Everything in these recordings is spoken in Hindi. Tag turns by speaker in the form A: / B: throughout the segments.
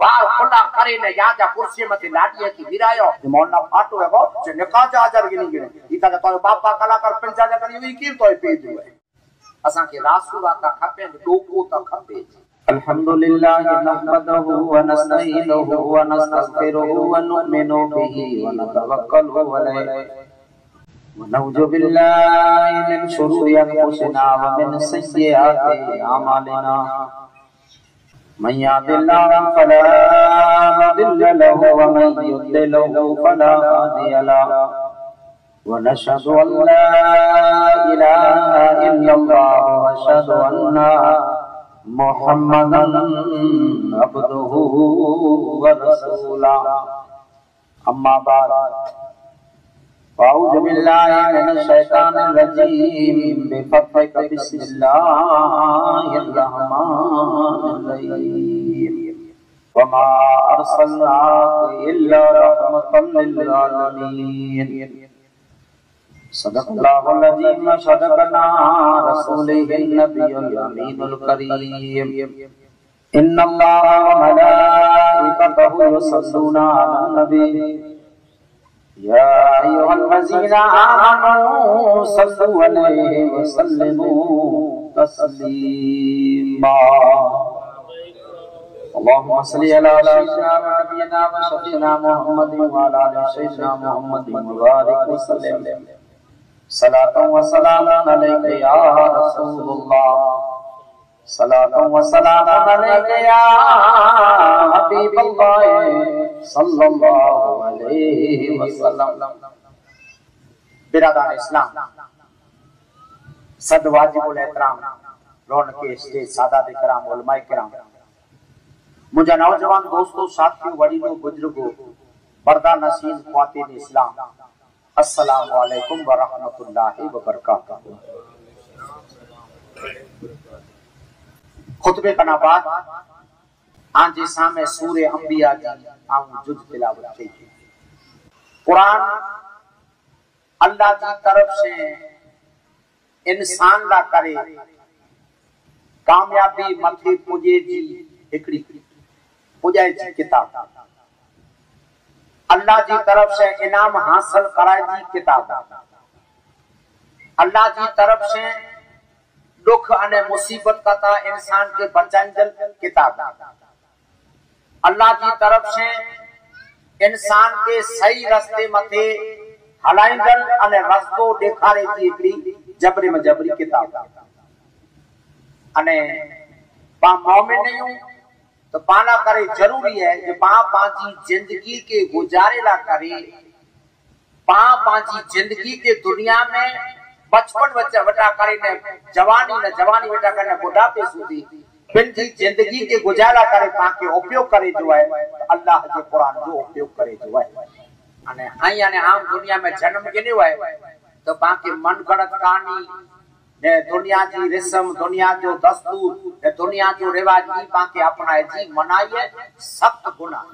A: बार खुला करे ने या जा कुर्सी मथे लाडीअ की विरायो मौला फाटो है वो जो निकाह जा जार गिनी गिने इका तो बापा कलाकार पंचा जा करी हुई की तो पेज है असा के रासूला का खपे डोको ता खपे। अल्हम्दुलिल्लाह नहमदहु व नस्तईनुहु व नस्तगफिरुहु व नुमिनु बिही व नतवक्कलु अलैहि व नऊज़ु बिल्लाहि मिन शुरूरि अंफुसिना व मिन सय्यिआति अमालिना मन यहदिल्लाहु फला मुदिल्ल लहु व मन युद्लिलहु फला हादिय लहु व नशहदु अन ला इलाहा इल्लल्लाह व अशहदु अन्ना मुहम्मदन अब्दुहु व रसूलुहु अम्मा बाद अऊज़ु बिल्लाहि मिनश शैतानिर रजीम बिफद्लिक बिस्मिल्लाहिर रहमानिर रहीम वमा अर्सलनाका इल्ला रहमतन लिल आलमीन सदक़ल्लाहुल अज़ीम व सदक़ना रसूलिहिन नबियुल अमीनुल करीम इन्नल्लाहा व मलाइकतहु युसल्लूना अलन नबी या अय्युहल्लज़ीना आमनू सल्लु अलैहि व सल्लिमू तस्लीमा अल्लाहुम्मा सल्लि अला सय्यिदिना व नबियिना व शफीना मुहम्मदिन व अला आलि सय्यिदिना मुहम्मदिन व बारिक व सल्लिम सलातु व सलामुन अलैका या रसूलुल्लाह सलातु व सलामुन अलैका या हबीबल्लाह सल्लल्लाहु अलैहि वसल्लम। बिरादरान इस्लाम सद वाजिबुल एहतराम रौनक स्टेज सादात किराम उलमा किराम मुझे नौजवान दोस्तों साथियों वडीलों बुजुर्गों पर्दा नशीन ख्वातीन इस्लाम अस्सलामु अलैकुम व रहमतुल्लाहि व बरकातहू। खुतबे का बाद आंजे सामे सूरे अंबिया जी आऊं जुज तिलावत की कुरान अल्लाह की तरफ से इंसान ला करे कामयाबी मथे पुजे जी हिकड़ी पुजाए जी किताब अल्लाह जी तरफ से इनाम हासिल कराए जी किताब अल्लाह जी तरफ से दुख अने मुसीबत कथा इंसान के बचाइंदल किताब अल्लाह जी तरफ से इंसान के सही रास्ते मथे हलाइंदल अने रास्तो देखारे जी हिकड़ी जबरे में जबरी किताब अने पा मोमिन नहीं तो पाना करे जरूरी है कि पा पांची जिंदगी के गुजारेला करे पा पांची जिंदगी के दुनिया में बचपन बच्चा बटा करे ने जवानी बेटा करे बुढ़ापे सुधी बिनजी जिंदगी के गुजारा करे पा के उपयोग करे जो है तो अल्लाह के कुरान जो उपयोग करे जो है अने आई अने आम दुनिया में जन्म गिनो है तो पा के मन गणत कहानी ने दुनिया की रस्म दुनिया जो दस्तूर ने दुनिया जो रिवाज की पा के अपनाए जी मनाइए सख्त गुनाह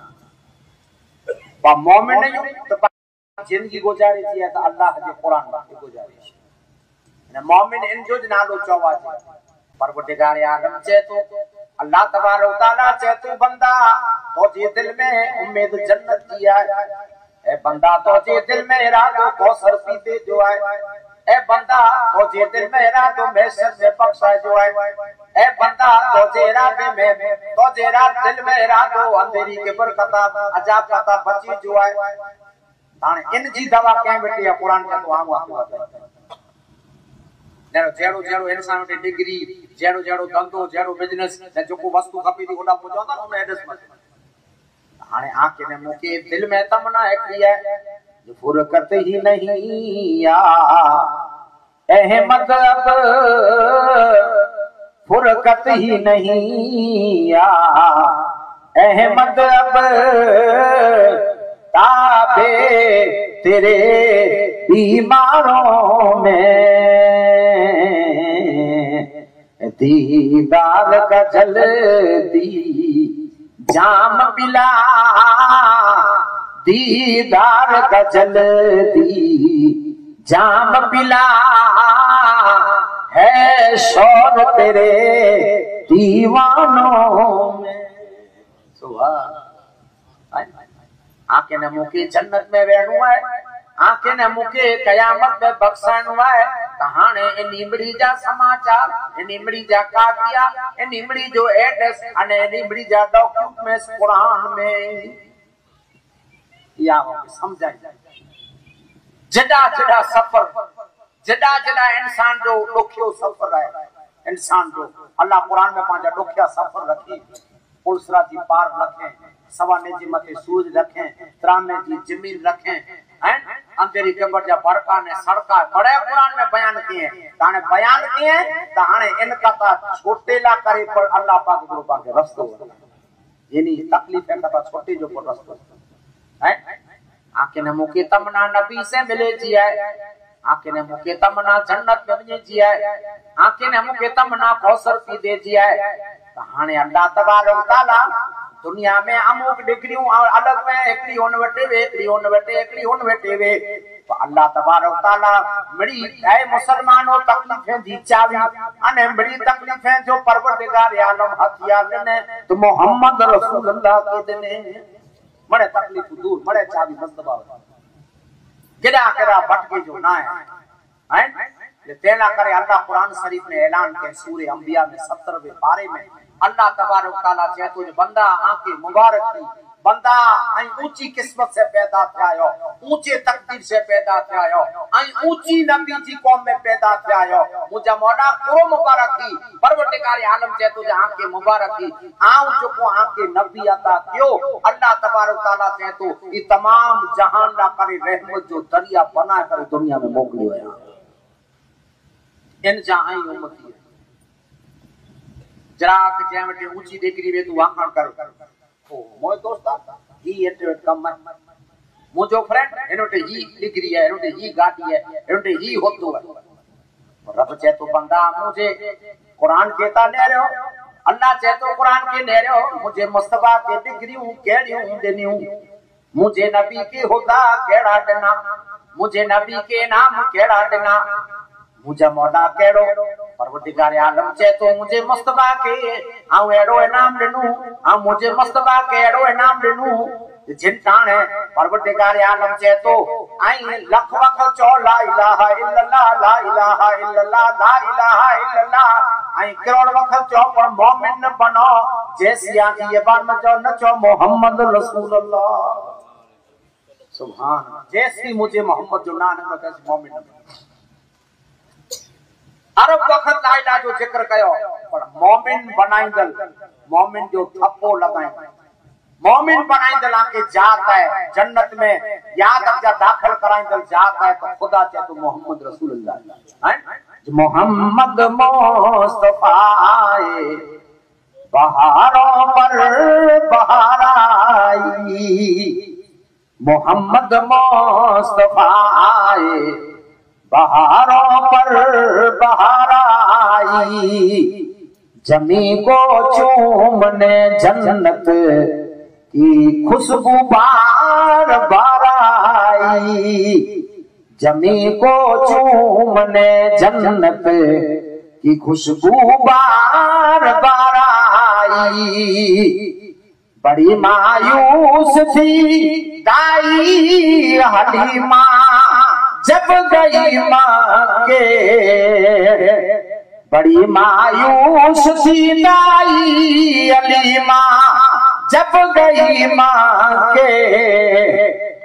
A: पा मोमिन नहीं तो जिंदगी गुजारे जी है तो अल्लाह के कुरान में गुजारे ने मोमिन इन जो नालो चवा जी परवरदिगार आलम चे तो अल्लाह तबारक तआला चे तो बंदा तो जे दिल में उम्मीद जन्नत की है ए बंदा तो जे दिल में इरादो कौसर पीते जो है ए बंदा तो जे दिल में इरादो महशर में बख्शा जो है ए बंदा तो जे इरादे में तो जे दिल में इरादो अंधेरी के बरकत अजाब कता बची जो है ताने इन जी दवा के बेटी कुरान का तो आम वाक़ जेरो जेरो जेरो इंसान वटि डिग्री जेरो जेरो धंधो जेरो बिजनेस ने जो वस्तु खपी थी ओडा पहुंचांदा न उन एड्रेस में हाने आके ने मुके दिल में तमन्ना हिकड़ी है जो फुरकत ही नहीं या अहमद अब फुरकत ही नहीं या अहमद अब ताबे तेरे बीमारों में दीदार का जल्दी जाम पिला दीदार का जल्दी जाम पिला है शौर तेरे दीवानों में सुभान आके ने मुके जन्नत में वेणु है आके ने मुके कयामत में बख्शण है कहाने इन इमड़ी जा समाचार इन इमड़ी जा काकिया इन इमड़ी जो एड्रेस अने इन इमड़ी जा डॉक्यूमेंट्स कुरान में या समझाई जड़ा जड़ा सफर जड़ा जड़ा इंसान जो दुखियो सफर है इंसान जो अल्लाह कुरान में पांजा दुखिया सफर रखी पुलसरा जी पार रखे सवाने जी मथे सूरज रखे त्रामे जी जमीन रखे हैं अंधेरी कब्र जा बड़का ने सड़का बड़े कुरान में बयान किए ताने बयान किए ताने इनका ता छोटे ला करे पर अल्लाह पाक गुरु पाक के रास्तो यानी तकलीफ है का छोटे जो पर रास्तो है आके ने मुके तमना नबी से मिले जी है आके ने मुके तमना जन्नत में वने जी है आके ने मुके तमना कौसर पी दे जी है हाने अल्लाह तबारक तआला दुनिया में अमुक डिग्रियों अलग में एकड़ी होन वटे वे एकड़ी होन वटे एकड़ी होन वटे वे तो अल्लाह तबारक तआला बड़ी है मुसलमानों तकलीफें दी चावी अने बड़ी तकलीफें जो परवरदिगार आलम हथियार ने तो मोहम्मद रसूलुल्लाह के देने बड़े तकलीफ दूर बड़े चावी मस्तबा केड़ा केड़ा भटके जो ना है ये तेला करे अल्लाह कुरान शरीफ में ऐलान के सूरे अंबिया में 17वें पारे में अल्लाह तबारक तआला जे तो बंदा आके मुबारक थी बंदा आई ऊंची किस्मत से पैदा थया ऊंचे तकदीर से पैदा थया आई ऊंची नबी जी कौम में पैदा थया मुजा मोडा पूरो मुबारक थी परवरदिगार आलम जे तो आके मुबारक थी आऊ जो को आके नबी अता क्यों अल्लाह तबारक तआला जे तो ये तमाम जहान ला करे रहमत जो दरिया बना कर दुनिया में मोकलियो है इन जा आई उम्मती जराक जेवटे ऊंची डिग्री वे तू आखण कर ओ मोय दोस्ता ही एट कम मुजो फ्रेंड एनोटे ही डिग्री है एनोटे ही गाड़ी है एनोटे ही होतो है रब चे तो बंदा मुझे कुरान कहता ले रहे हो अल्लाह चे तो कुरान के ले रहे हो मुझे मुस्तफा के डिग्री हूं केड़ी हूं देनी हूं मुझे नबी के होदा केड़ा देना मुझे नबी के नाम केड़ा देना मुझे मोडा केड़ो परवरदिगार आलम चे तो मुझे मुस्तफा के आऊ एड़ो इनाम देनु आ मुझे मुस्तफा के एड़ो इनाम देनु जिनताने परवरदिगार आलम चे तो आई लख वख चो ला इलाहा इल्लल्लाह ला इलाहा इल्लल्लाह ला इलाहा इल्लल्लाह आई करोड़ वख चो पर मोमिन बनो जैसिया जी ये बात में चो नचो मोहम्मद रसूलुल्लाह सुभान जैसी मुझे मोहम्मद जो नाम में कैसे मोमिन अरब वक्त लाइला जो जिक्र कयो पर मोमिन बनाइंदल मोमिन जो थप्पो लगाई मोमिन बनाइंदल आके जात है जन्नत में याद अजा दाखिल कराइंदल जात है तो खुदा चे तो मोहम्मद रसूलुल्लाह है मोहम्मद मुस्तफा आए बहारों पर बहार आई मोहम्मद मुस्तफा आए बहारों पर बहार आई जमी को चूमने जन्नत की खुशबू बार बार आई जमी को चूमने जन्नत की खुशबू बार बार आई बड़ी मायूस थी दाई हलीमा जब गई माँ के बड़ी मायूस थी दाई अलीमा जब गई माँ के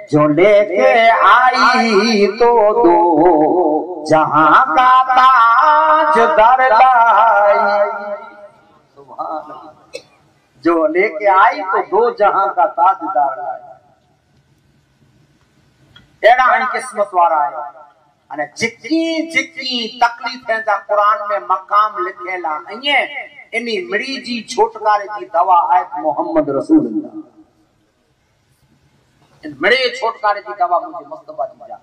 A: जो लेके आई तो दो जहां का ताज दर लाई जो लेके आई तो दो जहां का ताजदार लाई एड़ा हणी किस्मत वारा है अने जिकी जिकी तकलीफें जा कुरान में मकाम लिखेला अये इनी मिड़ी जी छोटकारे जी दवा है मोहम्मद रसूलुल्लाह इन मिड़ी छोटकारे जी दवा मुझे मुस्तफा दी जा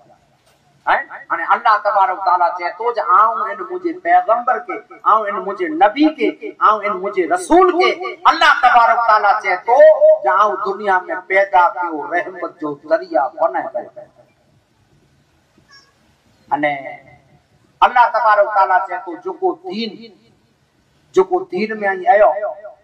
A: है अने अल्लाह तबारक तआला चे तो ज आऊं इन मुझे पैगंबर के आऊं इन मुझे नबी के आऊं इन मुझे रसूल के अल्लाह तबारक तआला चे तो ज आऊं दुनिया में पैदा कियो रहमत जो दरिया बने करे अने अल्लाह तबारक तआला चे तो जो को दीन जो को दीन में आई आयो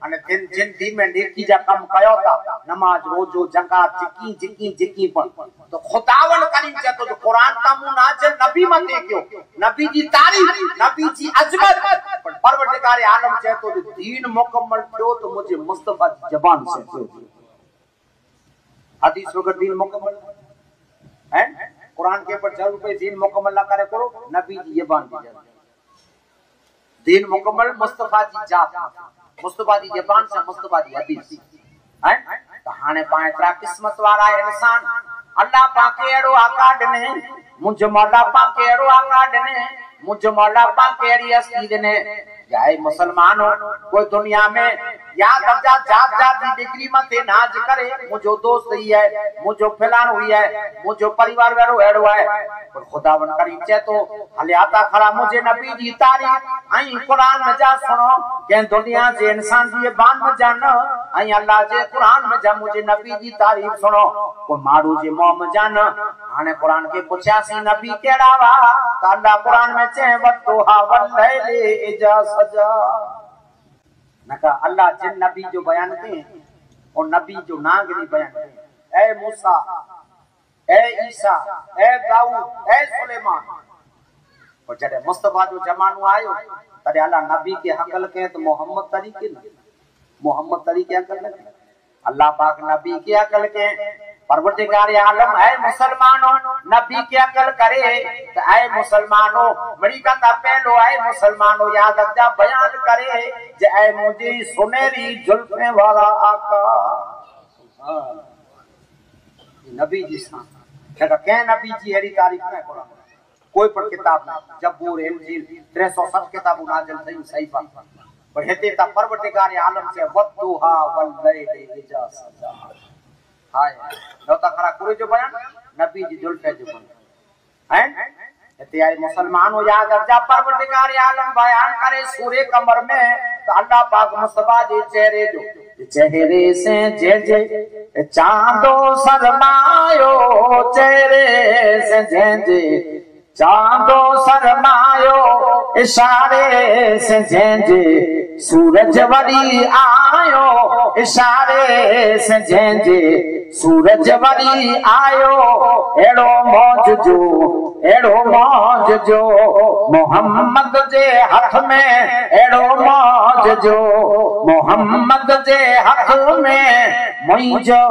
A: अने जिन दीन में नेकी जा कम कयो था नमाज रोजो जकात जिकी पर तो खुदावन करीम चतो जो कुरान तामू नाज़िल नबी मते क्यों नबी जी तारीफ नबी जी अजमत पर परवरदिगार आलम चतो जो दीन मुकम्मल थियो तो मुझे मुस्तफा की जुबान से थियो हदीस वगर दीन मुकम्मल है कुरान के पर जरूर पे दीन मुकम्मल ना करे करो नबी जी जुबान की दीन मुकम्मल मुस्तफा जी जात मुस्तफा जी जुबान से मुस्तफा जी हदीस है तो हाने पाए तरा किस्मत वाला इंसान अल्लाह पाके एड़ो आका दने मुझ मौला पाके एड़ो आका दने मुझ मौला पाके एड़ी अस्ती दने जाए मुसलमानो कोई दुनिया में या दर्जा जात जी डिग्री मते नाज करे मुझो दोस्त ही है मुझो फलान हुई है मुझो परिवार वालो एड़ो है पर खुदावन करीम चे तो हलियाता खरा मुझे नबी जी तारीफ आई कुरान में जा सुनो के दुनिया जे इंसान जी बान में जान आई अल्लाह जे कुरान में जा मुझे नबी जी तारीफ सुनो को मारू जे मोह में जान हाने कुरान के पुछासी नबी केड़ा वा तो अल्लाह कुरान में चे वतुहा वल्लैली इजा सजा नका अल्लाह जिन नबी जो बयान के और नबी जो नागरी बयान के ए मूसा ए ईसा ए दाऊद ए सुलेमान और जड़े मुस्तफा जो जमानो आयो तड़े अल्लाह नबी के हकल के तो मोहम्मद तरीके न मोहम्मद तरीके हकल न अल्लाह पाक नबी के हकल के परवरदिगार आलम है मुसलमानों नबी के अकल करे तो आए मुसलमानों बड़ी कथा पहलो आए मुसलमानों याद रखजा बयान करे जे आए मुझे सुनहरी जुल्फे वाला आका नबी जी सा के नबी जी हेरी तारीफ न कुरान कोई पर किताब ना जबूर इंजील 360 किताब नाज़िल थई सही बात पर हेते ता परवरदिगार आलम से वद्दुहा वल्लैली इजा सजा हाय नौता खरा कुरे जो बयान नबी जी जुल्फे जो बयान हैं इते आई मुसलमानों याद रखजा परवरदिगार आलम बयान करे सूरे कमर में तो अल्लाह पाक मुस्तफा जी चेहरे से जे जे चांदो शर्मायो चेहरे से जे जे चांदो शर्मायो इशारे से जे जे सूरज वरी आयो इशारे से जे जे सूरज वरी आयो एड़ो मौज जो मोहम्मद जे हथ में एड़ो मौज जो मोहम्मद जे हथ में मुइजो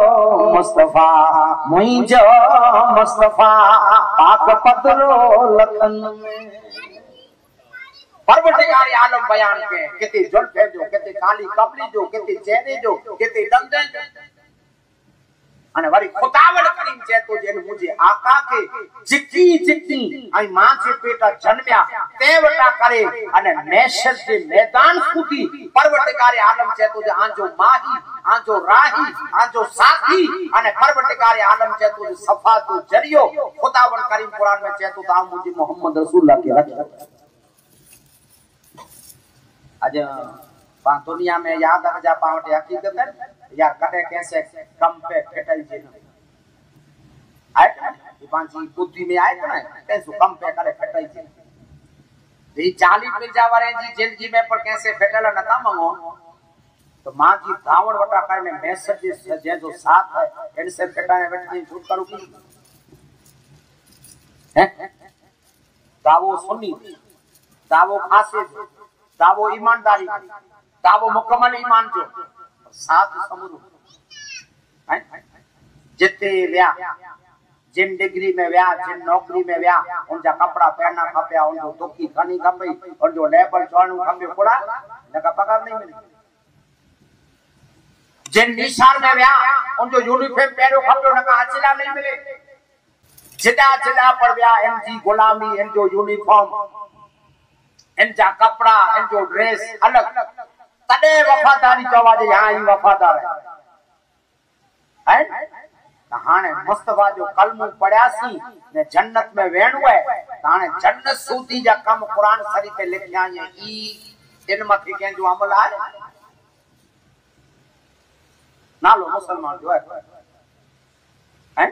A: मुस्तफा पाक पतलो लखन में परवरदिगार आलम बयान के किते जुल्फे जो किते काली कपड़ी जो किते चेहरे जो किते दंदे जो अने वरी खुदावड़ करीम चे तो जेन मुझे आका के जिक्की आई मां जे पेटा जन्मया तेवटा करे अने मैशर जे मैदान कूदी परवरदिगार आलम चे तो आंजो माही आंजो राही आंजो साथी अने परवरदिगार आलम चे तो सफा जो जरियो खुदावड़ करीम कुरान में चे तो ता मुझे मोहम्मद रसूलुल्लाह के रखा आज पा दुनिया में याद रख जा पावटे हकीकत है यार कदे कैसे कम पे फेटाई जे आए ये पांची बुद्धि में आए ना कैसे कम पे करे फेटाई जे ये 40 पे जावरे जी जिंदगी में पर कैसे फेटला नता मंगो तो मां की धावण वटा करने मैसेज जे जो साथ है इनसे फेटाने बैठने छूट करू की है दावो सुन्नी दावो खासे दावो ईमानदारी दावो मुकम्मल ईमान जो साथ समुद्र है जिते व्या जिन डिग्री में व्या जिन नौकरी में व्या उनजा कपड़ा पहनना खपया उनको दुखी खनी खपई और जो लेबल चढ़नु खपे कोड़ा नका पगार नहीं मिले जिन निशान में व्या उनको यूनिफॉर्म पहनो खपो नका अचला नहीं मिले जिदा पर व्या इनजी गुलामी इनजो यूनिफॉर्म इनजा कपड़ा इनजो ड्रेस अलग तडे वफादारी चवाजे यहां ही वफादार है हाने मुस्तफा जो कलमू पढ़यासी ने जन्नत में वेणु है हाने जन्नत सूदी जा कम कुरान शरीफ पे लिखया है ई इन मथे के जो अमल है नालो मुसलमान जो है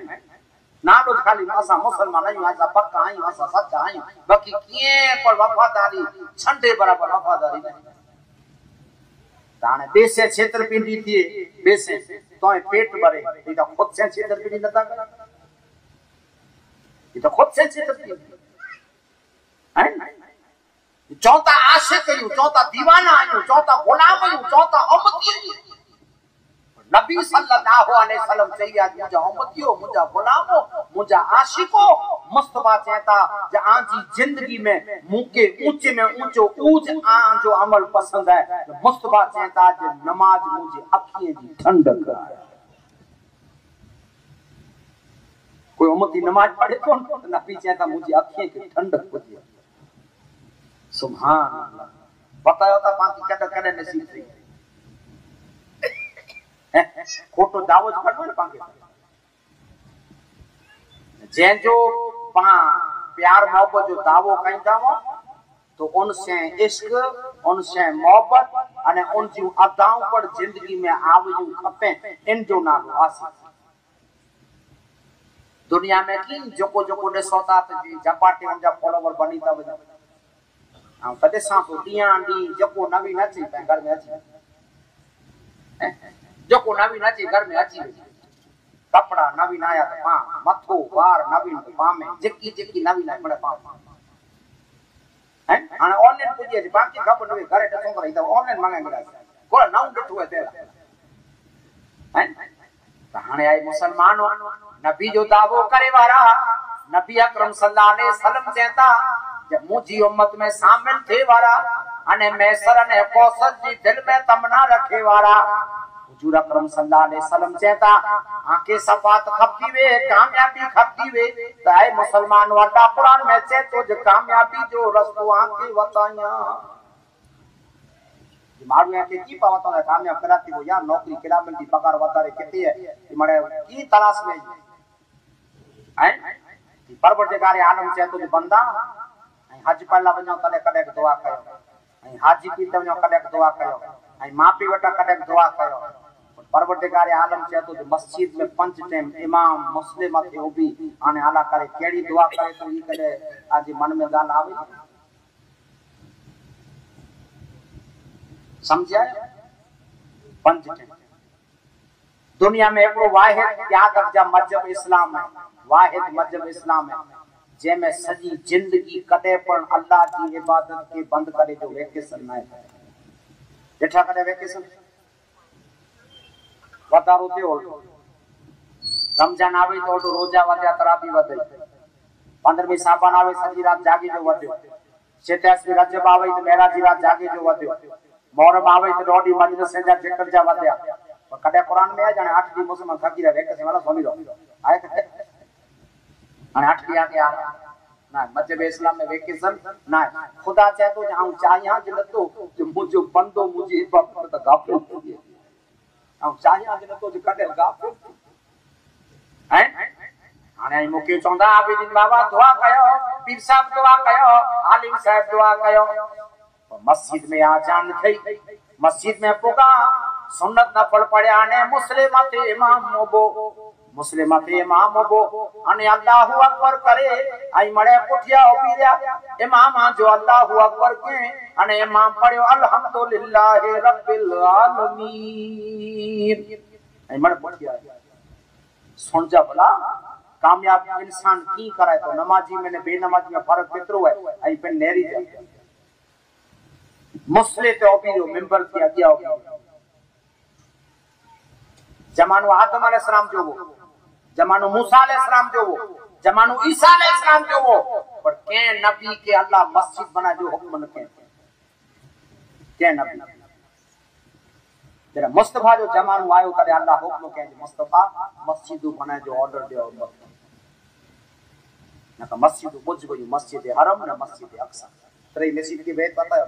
A: नालो खाली असा मुसलमान नहीं असा पक्का आई असा सच्चा आई बाकी किए पर वफादारी छंडे बराबर वफादारी नहीं ताने बेसे छेतरपिंडी थी बेसे तो पेट भरे ये तो खुद से छेतरपिंडी नता कर ये तो खुद से छेतरपिंडी हैं चौथा आशिक आहियूं चौथा दीवाना आहियूं चौथा गुलाम आहियूं चौथा उम्मती आहियूं नबी सल्लल्लाहु अलैहि वसल्लम चई आहे मुंहिंजा उम्मतियो मुंहिंजा गुलामो मुंहिंजा आशिको मुस्तफा चएता जे आंजी जिंदगी में मूंखे ऊंचे में ऊंचो ऊज आं जो अमल पसंद है मुस्तफा चएता जे नमाज मुंहिंजी अखियुनि जी ठंडक आहे कोई उम्मती नमाज पढ़े तो नबी चएता मुंहिंजी अखियुनि खे ठंडक हुजे सुभान अल्लाह बतायो ता पांकी कद कद नसीब थी खोटो दावो करनो न पांके जैन जो पा प्यार मोहब्बत जो दावो कईंदा हो तो उनसे इश्क उनसे मोहब्बत अने उन जी अदाओं पर जिंदगी में आवियूं खपे इन जो नालो आसी दुनिया में की जोको जोको ॾिसो था त झपाटे उन जा फॉलोवर बनी था वञनि ऐं कॾहिं सां तो ॾींहं ॾींहुं जेको नवीन अची पे घर में अची जेको नवीन अची घर में अची कपड़ा नवीन आया तो पा मथो वार नवीन पा में जेकी जेकी नवीन है बड़े पा हैं हाने ऑनलाइन पुजे बाकी खबर न घरे ॾिसो करे त ऑनलाइन मंगाए कोई नौ ॾिठो है तेरा हैं त हाणे आई मुसलमानो नबी जो दावो करे वारा नबी अकरम सल्लल्लाहु अलैहि वसल्लम चेता जब मुझी उम्मत में शामिल थे वारा अने मैसर ने कौसर जी दिल में तमन्ना रखे वारा हुजूर अकरम सल्लल्लाहु अलैहि वसल्लम चेता आके सफात खपती वे कामयाबी खपती वे ताए मुसलमान वाला कुरान में से तो जो कामयाबी जो रस्तो आके बताया मारू के की पावता है कामयाब कराती वो यार नौकरी केला मिलती पगार वधारे कितनी है कि मरे की तलाश में है परवरदिगार आलम चए तो बंदा हज पहला वञो कॾहिं कॾहिं दुआ कयो ऐं हाजी पी ते वञो कॾहिं दुआ कयो ऐं माउ पीउ वटां कॾहिं दुआ कयो परवरदिगार आलम चए तो मस्जिद में 5 टाइम इमाम मुस्लिम थे उभी हाणे आला करे कहिड़ी दुआ करे तो ई कॾहिं आज मन में ॻाल्हि आवे समझिया 5 टाइम दुनिया में एड़ो वाहिद याद रखजा मजहब इस्लाम है वाहिद मजहब इस्लाम है जेमें सजी जिंदगी कदे पण अल्लाह की इबादत के बंद करे जो वेकेशन ना है जेठा कदे वेकेशन वदारो ते ओल्टो रमजान आवे तो ओल्टो रोजा वद्या तराबी वदे 15वीं साबान आवे सजी रात जागी जो वद्यो 87 रजब आवे तो मेराजी रात जागी जो वद्यो मोहर्रम आवे तो डोडी मजलिस से जा जिक्र जा वद्या पर कदे कुरान में आ जाने 8 दी मुसलमान थकी रहे वेकेशन वाला सोमी रो आए अने 8 दी आके आ ना मजहब इस्लाम में वेकेशन ना खुदा चाहे तो जाऊं चाहिया जे तो जो मुझो बंदो मुझे इबादत त गाफिल थी आऊं चाहिया जे तो जो कदे गाफिल हैं हाने मुके चोंदा आबिदीन बाबा दुआ कयो पीर साहब दुआ कयो आलिम साहब दुआ कयो मस्जिद में आजान थई मस्जिद में पुगा सुन्नत नफल पढ़या ने मुस्लिम थे इमाम मोबो अने अल्लाहु अकबर करे आई मड़े पुठिया ओपीरिया इमाम जो अल्लाहु अकबर के अने इमाम पढ़यो अल्हम्दुलिल्लाहि रब्बिल आलमीन आई मड़े पुठिया सुन जा भला कामयाब इंसान की करे तो नमाजी में ने बेनमाजी में फर्क केतरो है आई पे नेरी जा मसले ते ओपीरियो मेंबर के अगिया ओपीरियो जमानो आदम अलैहिस्सलाम जो वो जमानो मूसा अलैहिस्सलाम जो वो जमानो ईसा अलैहिस्सलाम जो वो पर के नबी के अल्लाह मस्जिद बना जो हुक्म न के नबी तेरा मुस्तफा जो जमानो आयो करे अल्लाह हुक्म के मुस्तफा मस्जिद बना जो ऑर्डर दे न का मस्जिद बुझ गई मस्जिद हरम न मस्जिद अक्सा तेरे मस्जिद की भेद पता है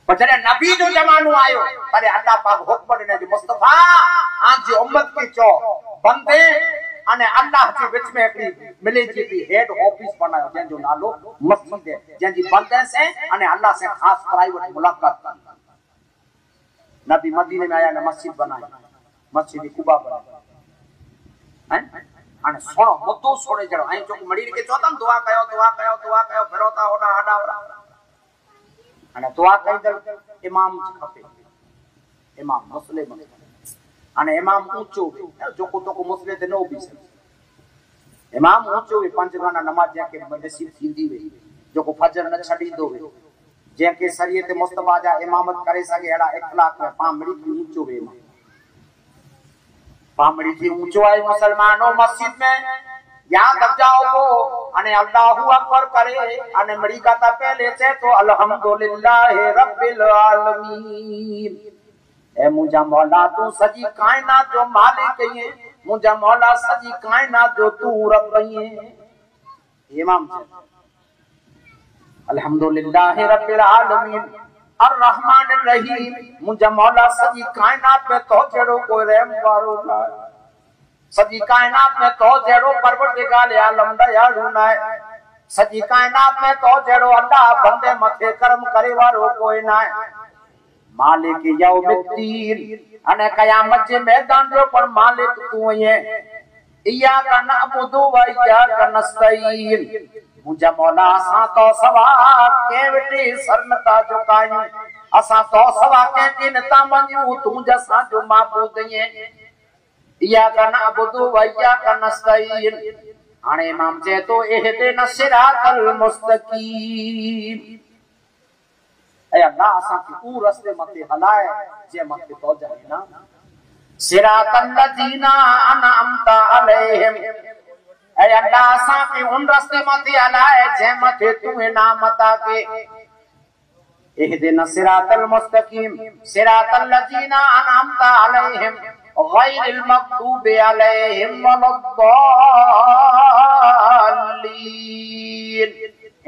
A: जॾहिं नबी जो जमानो आयो तॾहिं अल्लाह पाक हुक्म ॾिनो जो मुस्तफा आंजी उम्मत खे चओ बंदे अने अल्लाह जे विच में हिकड़ी मिले जी हेड ऑफिस बनायो जंहिंजो नालो मस्जिद है जंहिंजी बंदे से अने अल्लाह से खास प्राइवेट मुलाकात नबी मदीने में आया ने मस्जिद बनाई मस्जिद कुबा बनाई हैं अने सोणो मुद्दो सोड़े जड़ो ऐं जो मड़ीर के चोतन दुआ कयो फिरोता ओडा आडा अने दुआ कईदड़ इमाम जी खपे इमाम मसले में अने इमाम ऊंचो जोको तोको मसले ते नो बीसे इमाम ऊंचो 5 गाना नमाज के नसीब थींदी वे जोको फजर न छडींदो वे जेके शरीयत मुस्तफा जा इमामत करे सके एड़ा इखलाक में पामड़ी ऊंचो वे पामड़ी थी ऊंचो आए मुसलमानों मस्जिद में याद रख जाओ को अने अल्लाहु अकबर करे अने मड़ी गाता पहले से तो अल्हम्दुलिल्लाह रब्बिल आलमीन ए मुझा मौला तू सजी कायनात जो मालिक है मुझा मौला सजी कायनात जो तू रब है इमाम अल्हम्दुलिल्लाह रब्बिल आलमीन अर्रहमानिर रहीम मुझा मौला सजी कायनात में तो जड़ो कोई रहम वारो ना सजी कायनात में तो जड़ो परवरदिगार आलम दयालु ना सजी कायनात में तो जड़ो अल्लाह बंदे मथे करम करे वारो कोई ना मालिक यौमिद्दीन अने कयामत जे मैदान जो पर मालिक तू है इया का नअबुदु व इया का नस्तईन मुझा मौला असा तो सवा के विटी सरनता झुकायूं असा तो सवा के किनता मन्यू तू जसा जो माबूद है इया का नअबुदु व इया का नस्तईन हाने इमाम जे तो एहदिन सिरातल मुस्तकीम ऐ अल्लाह असा की ऊ रास्ते मते हलाए जे मते तो जाए ना सिरातल लजीना अनअमता अलैहिम ऐ अल्लाह असा की उन रास्ते मते हलाए जे मते तू इनाम अता के इहदिन सिरातल मुस्तकीम सिरातल लजीना अनअमता अलैहिम गैरिल मगदूबि अलैहिम वलद्दालीन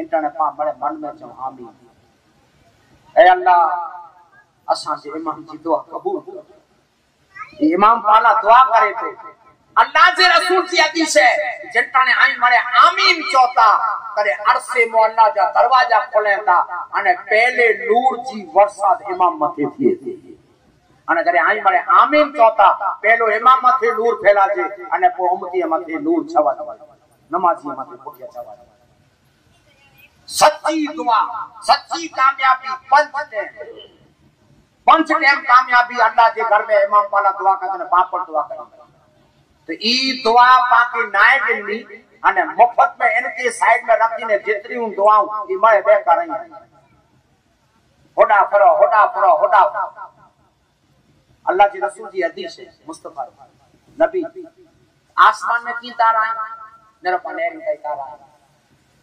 A: इंटने पा बड़े मन में जो आमीन ऐ अल्लाह असा जे इमाम जी दुआ कबूल इमाम पाला दुआ करे थे अल्लाह जे रसूल जी हदीस है जंटाने आई मारे आमीन चौथा करे अरसे मो अल्लाह जा दरवाजा खोले था अने पहले नूर जी वर्षा इमाम मथे थिए थी अने करे आई मारे आमीन चौथा पहलो इमाम मथे नूर फैला जे अने पो उम्मती मथे नूर छवा नमाजी मथे पुठिया छवा सच्ची दुआ सच्ची कामयाबी पंच टाइम कामयाबी अल्लाह के घर में इमाम पाला दुआ करने पापड़ दुआ करे तो ई दुआ पाके नाय गिनी अने मुफ्त में इनके साइड में रखी ने जितनी उन दुआओं ई मळे बेकार रही होड़ा फरो अल्लाह जी रसूल जी हदीस है मुस्तफा नबी आसमान में की तारा है नेरो पनेर में तारा है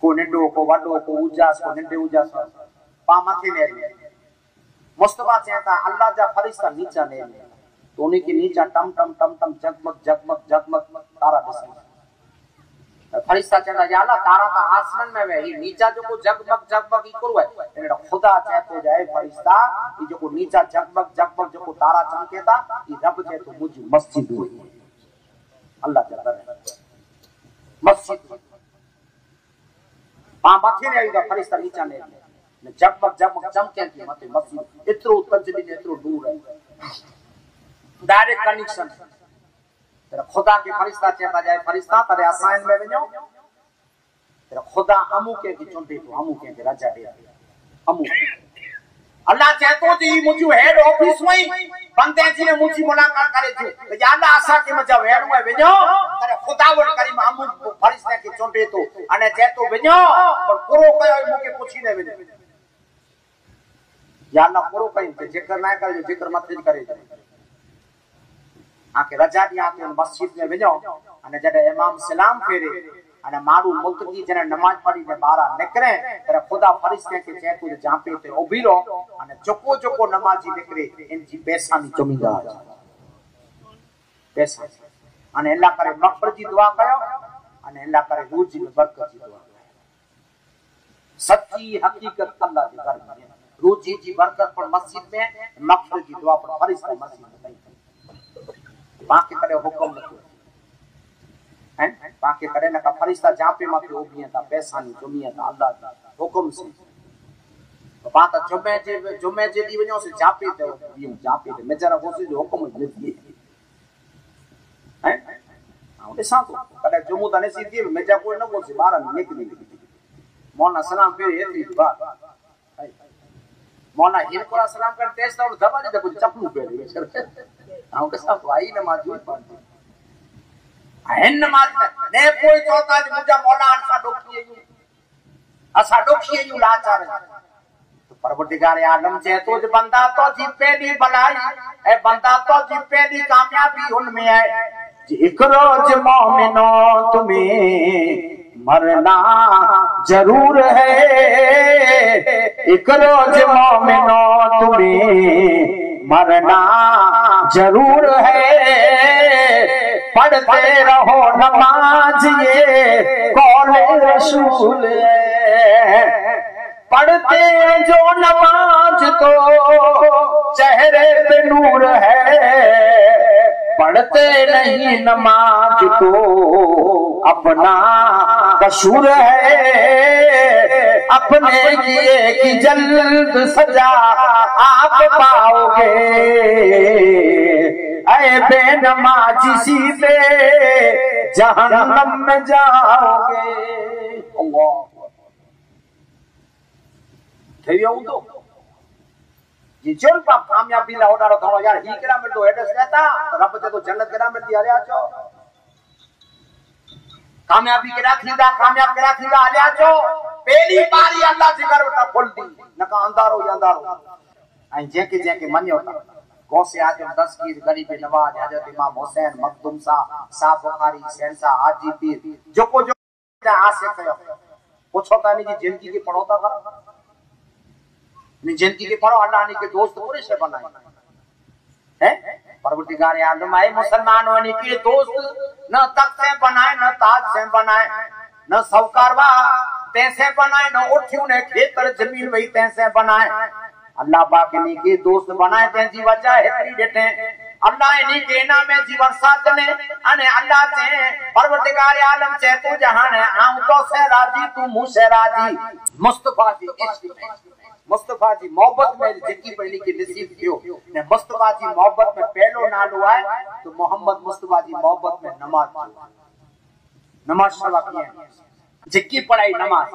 A: को निंडो को वडो को उजास को निंडे उजास पा मथे ने मुस्तफा कहता अल्लाह जा फरिश्ता नीचा ने तो उन्हीं के नीचा टम टम टम टम जगमग जगमग जगमग तारा दिसे फरिश्ता कहता या अल्लाह तारा ता आसमान में वे नीचा जो को जगमग जगमग ई करवे एने खुदा कहतो जाए फरिश्ता ई जो को नीचा जगमग जगमग जो को तारा चमकेता ई रब कहतो मुझी मस्जिद हुई अल्लाह जा करे मस्जिद पा मथे ने आईदा फरिश्ता नीचा ने जगमग जगमग चमके की मथे मस्जिद इतरो तजली ने इतरो दूर है डायरेक्ट कनेक्शन तेरा खुदा के फरिश्ता कहता जाए फरिश्ता तेरे आसान में वणो तेरा खुदा अमू के चुंडे तो अमू के राजा दे अमू अल्लाह कहतो जी मुझे हेड ऑफिस में बंदे जी ने मुझी मुलाकात करे जो तो या अल्लाह आशा के मजा वेड़ में वणो तेरे खुदा वर करीम अमू फरिश्ते के चुंडे तो अने कहतो वणो पर पूरो कयो मुके पूछी ने वणो या अल्लाह पूरो कई जिक्र ना करे जिक्र मत करे आके रजा दी आके मस्जिद में वणो अने जडे इमाम सलाम फेरे अने मारू मुल्क की जने नमाज पढ़ी ने बारा निकरे तेरा खुदा फरिश्ते के चेतु जापे ते उभीरो अने जोको जोको नमाजी निकरे इन जी पैसा नी जमींदा पैसा अने अल्लाह करे मगफरत जी दुआ कयो अने अल्लाह करे रूह जी में बरकत जी दुआ सच्ची हकीकत अल्लाह के घर में रूह जी बरकत पर मस्जिद में मगफरत जी दुआ पर फरिश्ता मस्जिद में बाकी करे हुक्म न हैं बाकी करे न का फरिश्ता जापे माथे ओबिया ता पैसा नी जुमिया ता अल्लाह दा हुक्म से तो बात जुमे जे दी वणो से जापे ते यूं जापे ते मेजरा होसी जो हुक्म देती हैं हां ॾिसां तो कॾहिं जुमो त नसीब थी मेजा कोई न बोल से ॿार निकिरी मौलाना सलाम पे एतरी बात मौला हिल को सलाम कर तेज तो दबा दे कुछ चप्पू पे हां के सब भाई नमाज हुई पांच है नमाज ने कोई चौथा मुजा मौला असा डोखिए यू लाचार तो परवरदिगार आलम जे तो बंदा तो जी पहली भलाई ए बंदा तो जी पहली कामयाबी उनमें है एक रोज मोमिनो तुम्हें मरना जरूर है एक रोज मोमिनो तुम्हें मरना जरूर है पढ़ते रहो नमाज ये कौले रसूल है पढ़ते जो नमाज तो चेहरे पे नूर है पढ़ते नहीं नमाज तो अपना कसूर है अपने किए की जल्द सजा आप पाओगे ऐ बेनमाजी सीधे जहन्नम में जाओगे। अल्लाह तो जी चल पाप कामयाबी ला ओडारो थोड़ो यार ही केड़ा मिल दो एड्रेस देता रब जे तो जन्नत केड़ा मिलदी अरे आचो कामयाबी केड़ा थींदा अरे आचो पहली बारी अल्लाह जी घर वटा खोल दी नका अंधारो ही अंधारो आई जेके मन्यो था गौसे आजम दस्तगीर गरीब नवाज हजरत इमाम हुसैन मखदूम सा बुखारी सेंसा हाजी पीर जोको जो आसे कयो पूछो तानी जी जिंदगी के पढ़ोता था जिंदगी के पढ़ो अल्लाह ने के दोस्त पूरे से बनाए हैं परवरदिगार आलम आए मुसलमान होने के दोस्त न तख्त से बनाए न ताज से बनाए न सौकारवा तैसे बनाए न उठियों ने खेतर जमीन वही तैसे बनाए अल्लाह पाक ने के दोस्त बनाए तैसी वजह हेतरी देते अल्लाह इन्हीं के नाम में जीवन साथ ने अने अल्लाह से परवरदिगार आलम से तू जहान है आऊं तो से राजी तू मुंह से राजी मुस्तफा जी इश्क में मुस्तफा जी मोहब्बत में जिंदगी पहली की नसीब थियो ने मुस्तफा जी मोहब्बत में पहलो नालो आए तो मोहम्मद मुस्तफा जी मोहब्बत में नमाज शवा किए जिक्की पढ़ाई नमाज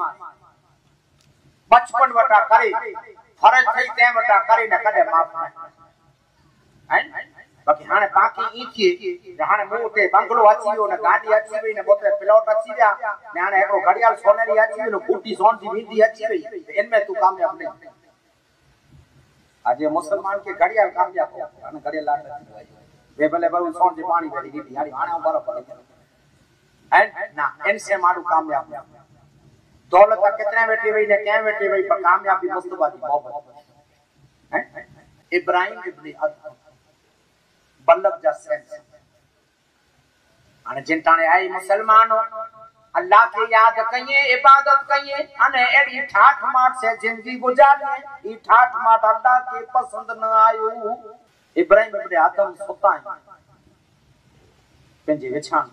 A: बचपन वटा करे फर्ज थई ते वटा करे न कदे माफ न हैं बाकी हाने बाकी ई थी हाने मोटे बंगलो अची न गाड़ी अची वई न बोते प्लॉट अची गया ने हाने एकरो घड़ियाल सोनेरी अची वई न बूटी सोन जी विंदी अची वई इनमें तू कामयाब नहीं आज मुसलमान के घड़ियाल कामयाब हो हाने घड़ियाल लाट अची वे भले बहु सोन जी पानी भरी दी हाने हाने बराबर है ना इनसे मारू कामयाब दौलत कितने बेटे वही ने क्या बेटे वही पर कामयाबी मुस्तफा जी मोहब्बत है इब्राहिम इब्न अदहम बल्लभ जा सेंस अने जिंटाने आई मुसलमानो अल्लाह के याद कइए इबादत कइए अने एडी ठाठ माठ से जिंदगी गुजारी ई ठाठ माठ अल्लाह के पसंद न आयो इब्राहिम इब्न अदहम सुता पेंजे विछाण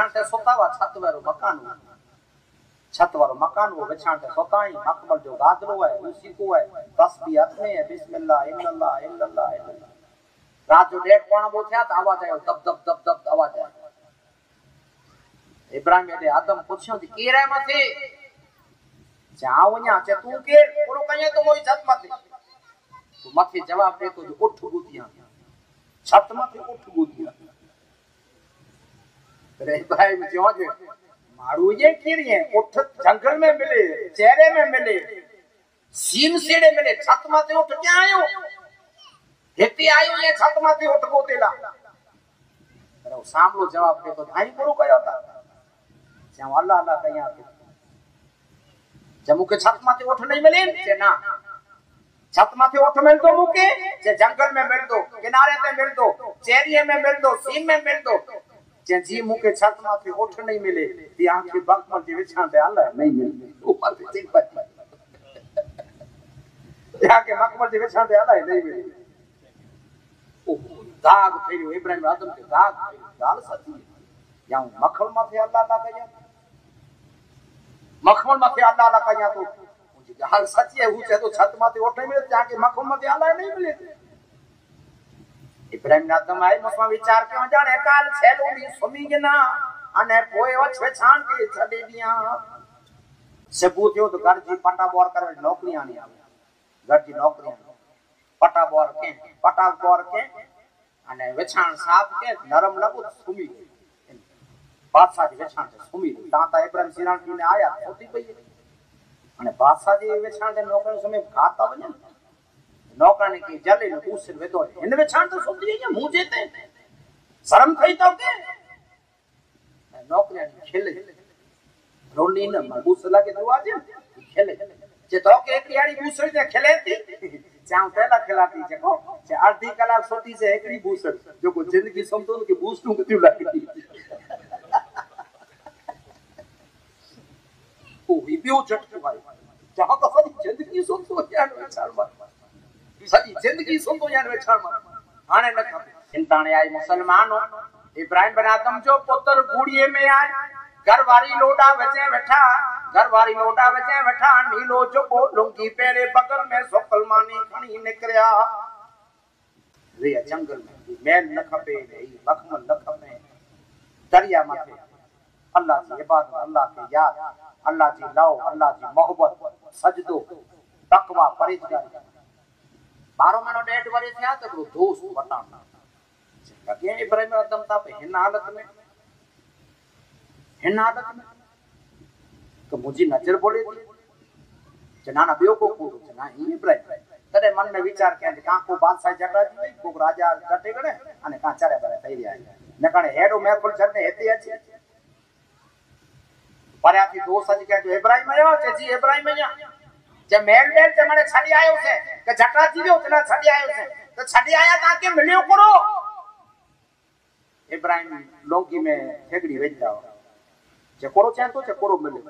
A: ते सुता वा छत वारो मकान वो विछाण ते सुता ही मकबल जो गादरो है उसी को है तस्बीह हाथ में है बिस्मिल्लाह इल्लल्लाह इल्लल्लाह इल्लल्लाह रात जो डेढ़ पौना वो था आवाज आयो दब दब दब दब आवाज आयो इब्राहिम ने आदम पूछो थी के रे मथे जाओ न्या चे तू के पूरो कहे तो मोई छत मथे तो मथे जवाब दे तो उठ गुतिया छत मथे उठ गुतिया रे भाई जो जे मारू ये किरिए उठ जंगल में मिले चेहरे में मिले सीन सेड़े मिले छत मथे उठ के आयो हेती आयो ये छत मथे उठ गोतेला अरे सामलो जवाब दे तो भाई पूरो कयो था जे अल्लाह अल्लाह कया जब मुके छत माथे उठ नहीं मिले जे ना छत माथे उठ मिल दो मुके जे जंगल में मिल दो किनारे पे मिल दो चेरिए में मिल दो सीम में मिल दो जे जी मुके छत माथे उठ नहीं मिले ती आंखे बकमल जे विछां ते अल्लाह नहीं मिले ऊपर से चिन पर जाके मकबल जे विछां ते अल्लाह नहीं मिले ओ दाग फेरियो इब्राहिम आदम के दाग गाल सची या मखल माथे अल्लाह अल्लाह कया मखमल माथे अल्लाह अल्लाह कया तो गाल सची है उसे तो छत माथे उठ नहीं मिले जाके मखमल माथे अल्लाह नहीं मिले इब्राहिम आदम आए मसमा विचार के जाने काल छेलो नी सुमी गना अने पोए वछ छान के छडे दिया सबूत थियो तो घर जी पटा बोर करे नौकरी आनी आवे घर जी नौकरी पटा बोर के अने वेछाण साथ के नरम लगो सुमी बादशाह जी वेछाण से सुमी ताता इब्राहिम सिराणी ने आया होती पई अने बादशाह जी वेछाण दे नौकर समय खाता वने नौकर ने की जले ने पूछ वेदो इन वेछाण तो सुधी है मुंह जेते शर्म थई तो के नौकरी ने खेले रोनी ने मबूस लगे दुआ जे खेले जे तो के एक यारी बूसड़ी ने खेलेती चाउ पहला खिलाती जको जे आधी कलाक सोती से एकड़ी बूसड़ जो को जिंदगी समतो के बूसटू कती लागी ओ विबियो झटको भाई जहां तो सदी जिंदगी समतो यार वेचार मार सदी जिंदगी समतो यार वेचार मार हाने न खपे इंताने आई मुसलमानो इब्राहिम बिन आदम जो पुत्र गुड़िए में आए घरवारी लोडा वजे बैठा नीलो जो लुंगी पेरे बगल में सोकल मानी खणी निकरिया रे जंगल में मैल न खपे रे बखमल न खपे दरिया माथे अल्लाह की इबादत अल्लाह के याद अल्लाह जी लाओ अल्लाह जी मोहब्बत सजदो तकवा परहेजगारी 12 महीनो 1.5 वर्ष थिया तो दोस्त वटाना लगे इब्राहिम आदम ता हिन हालत में तो मुझी नजर बोले थी जनाना बियो को कूदो जना ही इब्राहिम तने मन में विचार के का को बादशाह जटा जी भाई को राजा जटे गणे अने का चारे बरे થઈ રહ્યા न कणे हेडो महफिल छने हेती अछि पर्याथी दो सज के जो इब्राहिम आयो छे जी इब्राहिम आया जे मेल ते मने छडी आयो छे के जटा जी जो तना छडी आयो छे तो छडी आया ता के मिलियो करो इब्राहिम लोगी में ठेगड़ी वेच जाओ चकोरो चाहे तो चकोरो मिले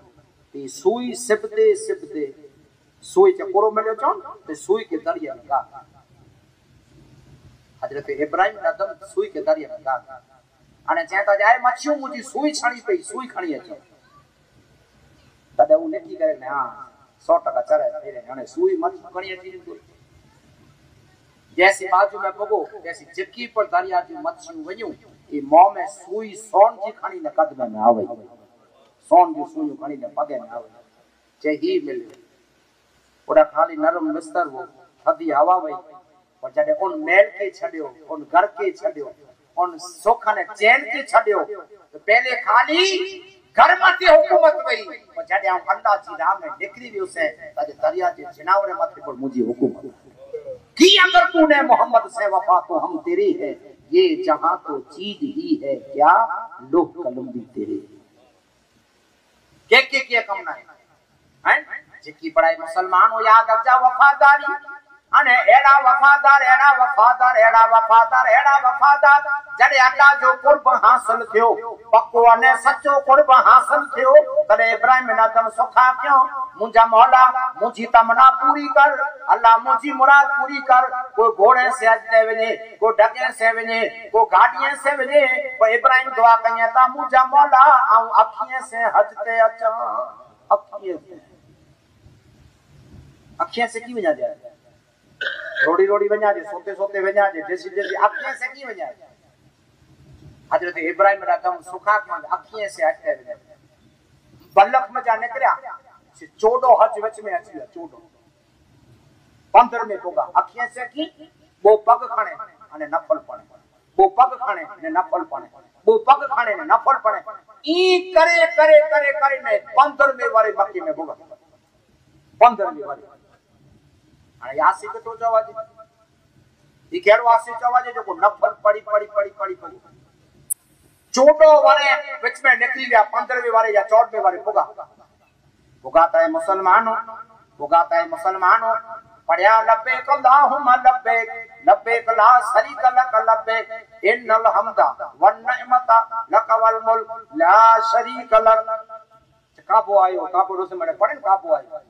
A: ती सुई सिपते सुई चकोरो मिले चोन ते सुई के दरिया में गा हजरत इब्राहिम आदम सुई के दरिया में गा अने चाहता जाए मच्छियों मुजी सुई छणी पई सुई खणी अचे तदे उ नेकी करे ने हां 100% चरे फिरे अने सुई मच्छी खणी अची जैसी बाजू में पगो जैसी चिक्की पर दरिया जी मच्छियों वणियो ई मुंह में सुई सोन जी खणी ने कदम में आवे सोन जो सुई खणी ने पगे में आवे जे ही मिले ओडा खाली नरम बिस्तर वो थदी हवा वई और जडे उन मेल के छडियो उन घर के छडियो उन सोखा ने चैन के छडियो तो पहले खाली घर मथे हुकूमत वई और जडे हम अल्लाह जी राह में निकली वियो से तजे दरिया जे जिनावरे मथे पर मुजी हुकूमत की अगर तूने मोहम्मद से वफा तो हम तेरी है ये जहां तो चीज ही है क्या लोह कलम भी तेरे के कमना है जिकी पढ़ाई मुसलमान हो याद रख जा वफादारी अने एड़ा वफादार जड़े अल्लाह जो कुर्ब हासिल थियो पक्को अने सच्चो कुर्ब हासिल थियो तने इब्राहिम ने आदम सुखा क्यों मुझा मौला मुझी तमन्ना पूरी कर अल्लाह मुझी मुराद पूरी कर कोई घोड़े से अजते वने को ढके से वने को गाड़ियां से वने पर इब्राहिम दुआ कया ता मुझा मौला आ अखियां से हजते अचा अखियां से की वजा जाए रोड़ी वजा जे सोते वजा जे जैसी अखियां से की वजा हजरत इब्राहिम आदम सुखा के अखियां से हटते वजा बल्लख में जा निकलिया से चोडो हज विच में अची चोडो पंदर में पोगा अखियां से की वो पग खणे अने नफल पणे वो पग खणे ने नफल पणे वो पग खणे ने नफल पणे ई करे ने 15 में वाले मक्के में पोगा 15 में वाले अने यासी के तो जवाजे ई केरो आसी जवाजे जो को नफल पड़ी चोडो वाले विच में निकली गया 15वें वाले या 14वें वाले पुगाता है मुसलमानों पढ़या लब्बैक अल्लाहुम्मा लब्बैक ला शरीक लक लब्बैक इन्नल हम्दा वन निअमता लक वल मुल्क ला शरीक लक काबो आयो काबो रोसे मने पढ़े काबो आयो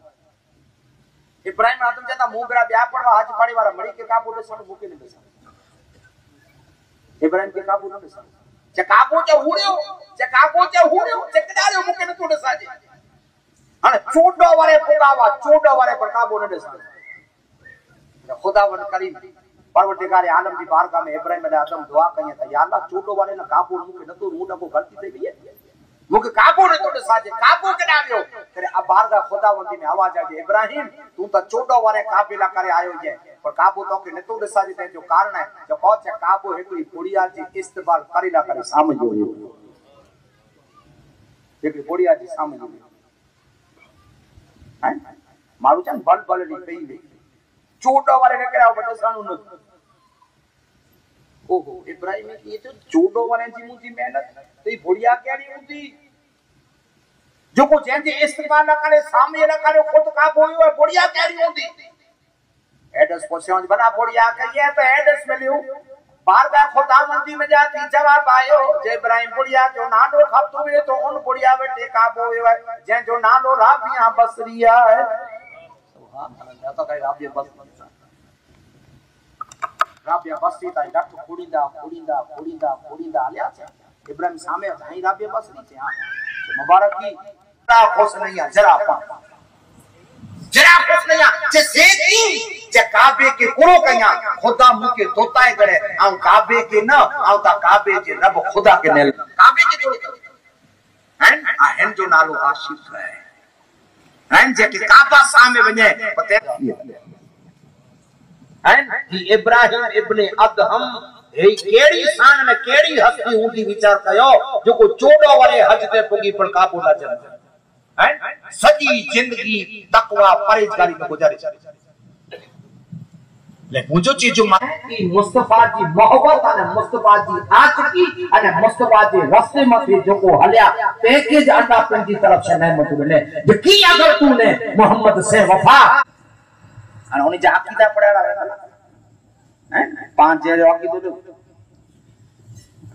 A: इब्राहिम आदम जता मुंह बरा ब्याह पड़वा हज पाड़ी वाला मरी के काबो दे सब मुके ने बेसा इब्राहिम के काबो न बेसा काबो चे हुड़ियो कडारे मुके न तोड़े साजे अने चोडो वाले पर काबो न बेसा खुदावन करीम परवरदिगार आलम की बारगाह में इब्राहिम आदम दुआ कई त या अल्लाह चोडो वाले न काबो मुके न तो मुंडा को गलती થઈ ગઈ मुके काबू ने तो साजे काबू के आयो करे अब बाहर का खुदावंदी में आवाज आ जे इब्राहिम तू तो 14 वारे काबिला करे आयो जे पर काबू तो के ने तो साजे ते जो कारण है जो कहत है काबू एकड़ी बुढ़िया जी इस्तेमाल करीला करे समझो एकड़ी बुढ़िया जी समझो हैं मारू चन बल बल नी पई वे 14 वारे ने करे बटे सानु न ओहो इब्राहिम की ये तो 14 वारे जी मुजी मेहनत तो ये बुढ़िया केड़ी हुंदी जो को जेंजे इस्तेमाल न करे सामने न करे खुद काबू होयो बुढ़िया केड़ी हुंदी एड्रेस पोछो बना बुढ़िया कहिए तो एड्रेस मिलियो बार का खुदावंदी में जाती जवाब आयो जे इब्राहिम बुढ़िया जो नालो खपतो वे तो उन बुढ़िया बेटे काबू होयो जे जो नालो राबिया बसरिया है सुभान अल्लाह तो कई राबिया बसरिया राबिया बसरी ताई डट खोड़ींदा आलिया छे इब्राहिम सामे थाई राबिया बसरी छे हां मुबारक की खुश नहीं है जरा खुश नहीं है जे सेती जे काबे के कुरो कया खुदा मुके तोताए करे आ काबे के न आ ता काबे जे रब खुदा के ने काबे के कुरो हैं आ हन जो नालो आशिफ है हैं जे के काबा सामे वने पते हैं कि इब्राहिम इब्ने अदहम ए केड़ी शान में केड़ी हस्ती हुंदी विचार कयो जो को 14 वरे हज ते पुगी पर काबू ना चल हैं सजी जिंदगी तकवा परहेजगारी में गुजारे ले मुझो चीजो की मुस्तफा जी मोहब्बत अने मुस्तफा जी आशिकी अने मुस्तफा जी रस्ते मथे जो को हल्या पैकेज अंडा पिन की तरफ से नहीं मत मिले की अगर तूने मोहम्मद से वफा अने उनी जा अकीदा पढ़ाड़ा हैं पांच जे अकीदो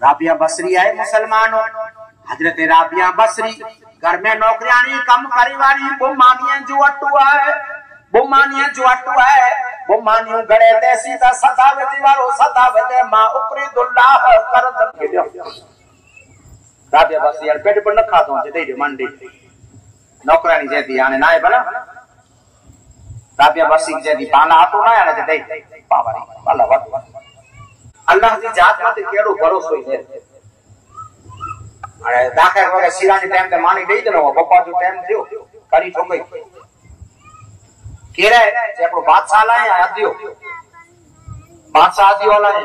A: राबिया बसरी है मुसलमान हजरत राबिया बसरी घर में नौकरियानी कम करी वाली बुमानिया जो अटुआ है बुमानियो गड़े देसी दा सतावे दीवारो सतावे दे मां उकरीदुल्लाह कर दे राबिया बसरी यार पेट पर न खा दो जे दे मंडी नौकरानी जेदी आने ना है भला राबिया बसरी जेदी पाना आतो ना आने जे दे पावारी वाला वत अल्लाह की जात माते केड़ो भरोसो है अरे दाखिल वगे सिरानी टाइम ते मानी दे देनो पप्पा जो टाइम थियो करी ठोकई केरे जे आपको बादशाह लाए आदियो बादशाह आदि वाला है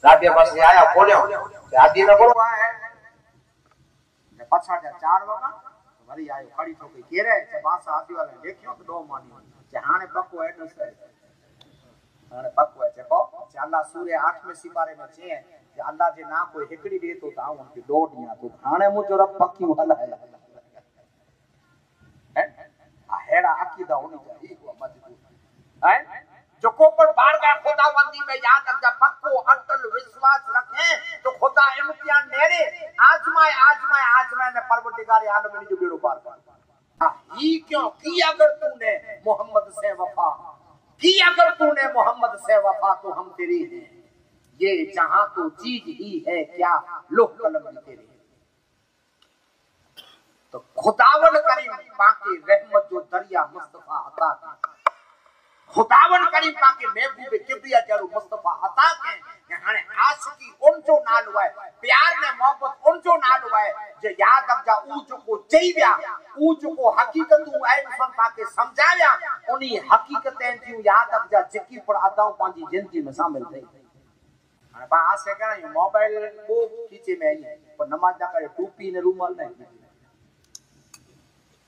A: राबिया बस आया बोलियो आदि न बोलो है ने पछा जा 4 वगा वरी आयो खड़ी ठोकई केरे जे बादशाह आदि वाला देखियो तो दो मानी जे हाने पक्को एड्रेस है हाने पक्को है जेको जे अल्लाह सूर्य 8 में सिपारे में छे जे अल्लाह जे ना कोई हिकड़ी दे तो ता उनके दो दिया तो हाने मुजो रब पक्की वाला है हेड़ा अकीदा होनी चाहिए मजबूत है जो को पर बार का खुदावंदी में याद रख जा पक्को अटल विश्वास रखे तो खुदा इम्तिहान मेरे आजमाए ने परवरदिगार आलम ने जो बेड़ो पार कर ई क्यों की अगर तूने मोहम्मद से वफा की अगर तूने मोहम्मद से वफा तो हम तेरी हैं ये जहां तो चीज ही है क्या लोह कलम भी तेरे तो खुदावन करीम पाके रहमत जो दरिया मुस्तफा अता खुदावन करीम पाके महबूब किबरिया जरो मुस्तफा अता के हाने आशिकी उन जो नालो है प्यार ने मोहब्बत उन जो नालो है जे याद रख जा ऊ जो को चई व्या ऊ जो को हकीकत है इंसान पाके समझाया उनी हकीकतें जी याद रख जा जिकी पर अताऊ पांजी जिंदगी में शामिल थई हाने पा आसे करे मोबाइल को खींचे में आई पर नमाज ना करे टोपी ने रुमाल नहीं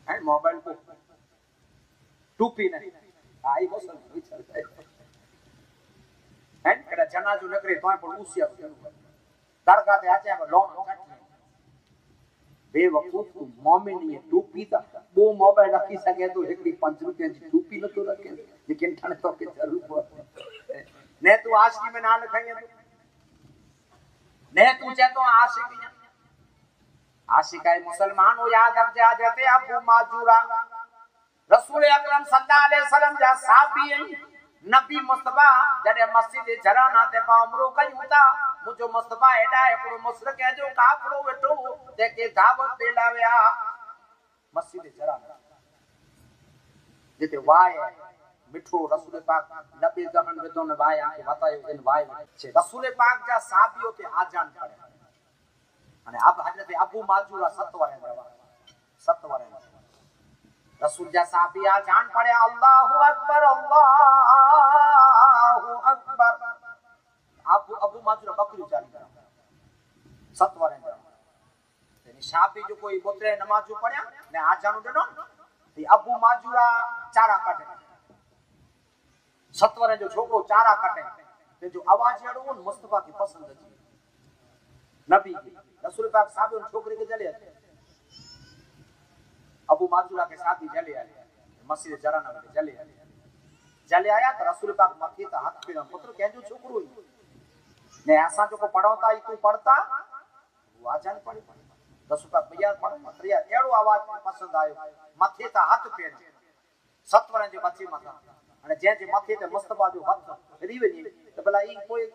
A: है मोबाइल को टोपी नहीं आई मौसम विचार है कदा जनाजो नकरे तो पर उसिया दरगाह ते आचे लोन काटने बेवकूफ तू मोमिन ये टोपी ता वो मोबाइल रखी सके तो एकड़ी 5 रुपया की टोपी न तो रखे लेकिन ठने तो के जरूर ने तू आशिकी में ना लिखाई ने तू चाहे तो आशिकी आशिकाए मुसलमान हो याद रख जा जाते अबू माजूरा रसूल अकरम सल्लल्लाहु अलैहि वसल्लम जा साहबी नबी मुस्तफा जडे मस्जिद जराना ते पा उमरो कयूता मुजो मुस्तफा एडा एकड़ो मुशरक है जो काफरो वेठो देके दावत देलावया मस्जिद जराना जेते वाय मिठो रसूल पाक नबी जमन विदोन वाय आके बतायो इन वाय रसूल पाक जा साहबियो ते आजान पड़े અને अब हजरत अबू माजूरा 7 वरे जवा 7 वरे रसूल जा साहबिया जान पड़े अल्लाहु अकबर अबू माजूरा बकरी चाली 7 वरे जवा तेनी साहबी जो कोई बोतरे नमाजू पढ़या ने आ जानू देनो ते अबू माजूरा चारा काटे 7 वरे जो छोकरो चारा काटे ते जो आवाज एड़ो मुस्तफा की पसंद थी नबी की रसूल पाक साहब उन छोकरे के चले अबू माजूरा के साथ ही चले आए मस्जिद जराना में चले आया तो रसूल पाक मक्की ता हाथ पे पुत्र केजो छोकरो ने ऐसा जो को पढ़ाता ही तू पढ़ता वो आजान पड़ी रसूल पाक भैया पढ़ मतरिया एड़ो आवाज पसंद आयो मथे ता हाथ पे 7 वरे जे बच्ची माथा અને જે જે માથે તે મુસ્તફા જો હાથ રીવે ની તો ભલા ઈ કોઈ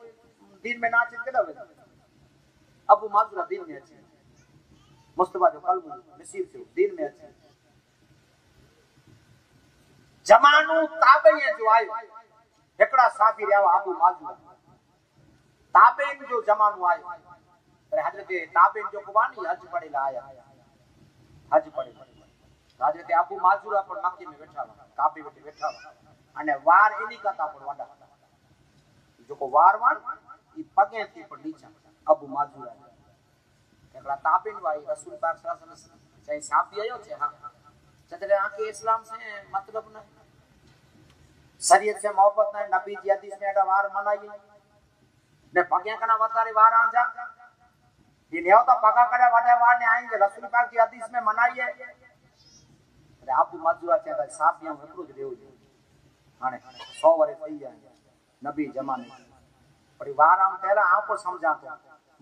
A: दिन में नाच केदा वे अबू माजूरा दिन में अछि मुस्तफा जो कल्ब नसीब थियो दिन में अछि जमानो ताबे जो आयो एकड़ा साबी रेवा अबू माजूरा ताबेन जो जमानो आयो पर हजरत ताबेन जो कुबानी हज पड़ेला आया हज पड़ेला हजरत अबू माजूरा पर मक्के में बैठा काबे में बैठा અને વાર એની કરતા પણ વાડા જો કો વારવાન ઈ પગે થી પણ નીચા અબુ માજૂરા એકલા તાબીન વાઈ રસૂલ પાક સલ્લલ્લાહુ अलैहि वसल्लम ચાઈ સાપી આયો છે હા ચતરે આકે इस्लाम से मतलब न शरीयत से मोहब्बत न नबी जी हदीस में एडा वार मनाई ने पगे कना वतारे वार आ जा ये ने तो पगा करे वाडे वार ने आएंगे रसूल पाक की हदीस में मनाई है अरे अबू माजूरा कहता सापियां एकरो ज रेव हाने 100 वरे થઈ જાય नबी जमाने परिवार आम पहला आ पर समझा तो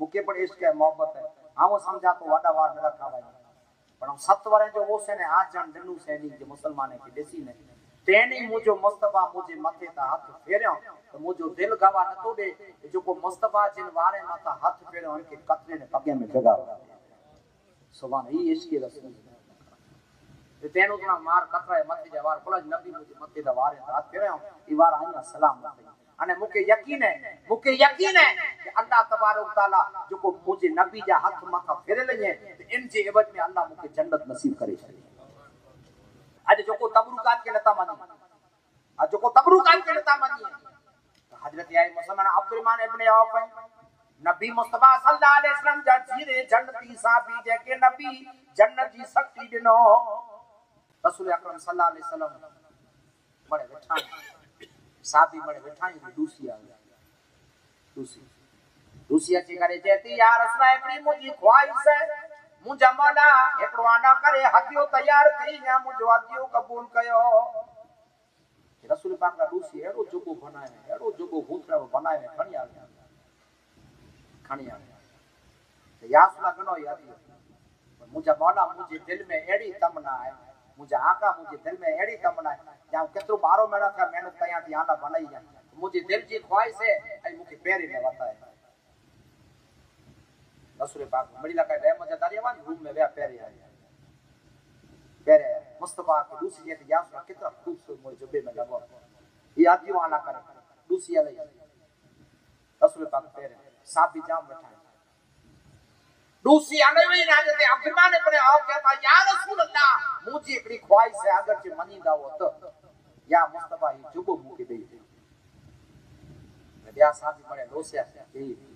A: मुके पर इश्क है मोहब्बत है हां वो समझा तो वाडा वार न रखा भाई पर हम 7 वरे जो वो से ने आज जन दिनु से नी के मुसलमान के देसी ने तेनी मुजो मुस्तफा मुझे मथे ता हाथ फेरयो तो मुजो दिल गवा न तो दे जो को मुस्तफा जिन वारे माता हाथ फेरयो उनके कतरे ने पगे में जगा सुभान ई इश्क के रसूल ते तेनो तना मार कतरा मथे जवार कोला नबी मुझे मथे दा वारे हाथ फेरयो ई वार आया सलाम અને મુકે યકીન હે કે અલ્લાહ તબારક તઆલા જો કો મુજે નબી જા હાથ માથા ફેરે લઈએ તો इन जे एवज में अल्लाह मुके जन्नत नसीब करे छे आज जो को तबरुकात के लता मानी आज जो को तबरुकात के लता मानी तो हजरत आई मुसलमान अब्दुर्रहमान इब्न औफ नबी मुस्तफा सल्लल्लाहु अलैहि वसल्लम जा जीरे जन्नती साहबी जे के नबी जन्नत जी शक्ति दिनो रसूल अकरम सल्लल्लाहु अलैहि वसल्लम बड़े बैठा साबी मणे बैठाई दूसिया ची करे जेती यार असला एकड़ी मुजी ख्वाहिश है मुजा मौला एकड़ो आना करे हदियो तैयार कई या मुजो हदियो कबूल कयो रसूल पाक का दूसी एड़ो जुगो बनाए एड़ो जुगो भूतरा बनाए खणी आ तो यासला गनो यादी मुजा मौला मुझे दिल में एड़ी तमन्ना है मुझे आका मुझे दिल में एड़ी तमन्ना है जा केतरो बारो मेड़ा था मेहनत कया थी आला बनाई जा मुझे दिल जी ख्वाहिश है ऐ मुके पेरी में वता है रसूल पाक बड़ी लगा रहमत दरियावान रूम में वे पेरी आया पेरे मुस्तफा के दूसरी ये यासला कितना खूबसूरत मोर जुबे में लगो ये आदि वाला करे दूसरी ले रसूल पाक पेरे साहब जाम बैठा दूसरी आने में ना जते अब्दुर्रहमान ने पड़े आप कहता या रसूल अल्लाह मुझे एकड़ी ख्वाहिश है अगर जे मनीदा हो तो या मुस्तफा ही जुबो मुके दे या साहब बड़े दोस्त है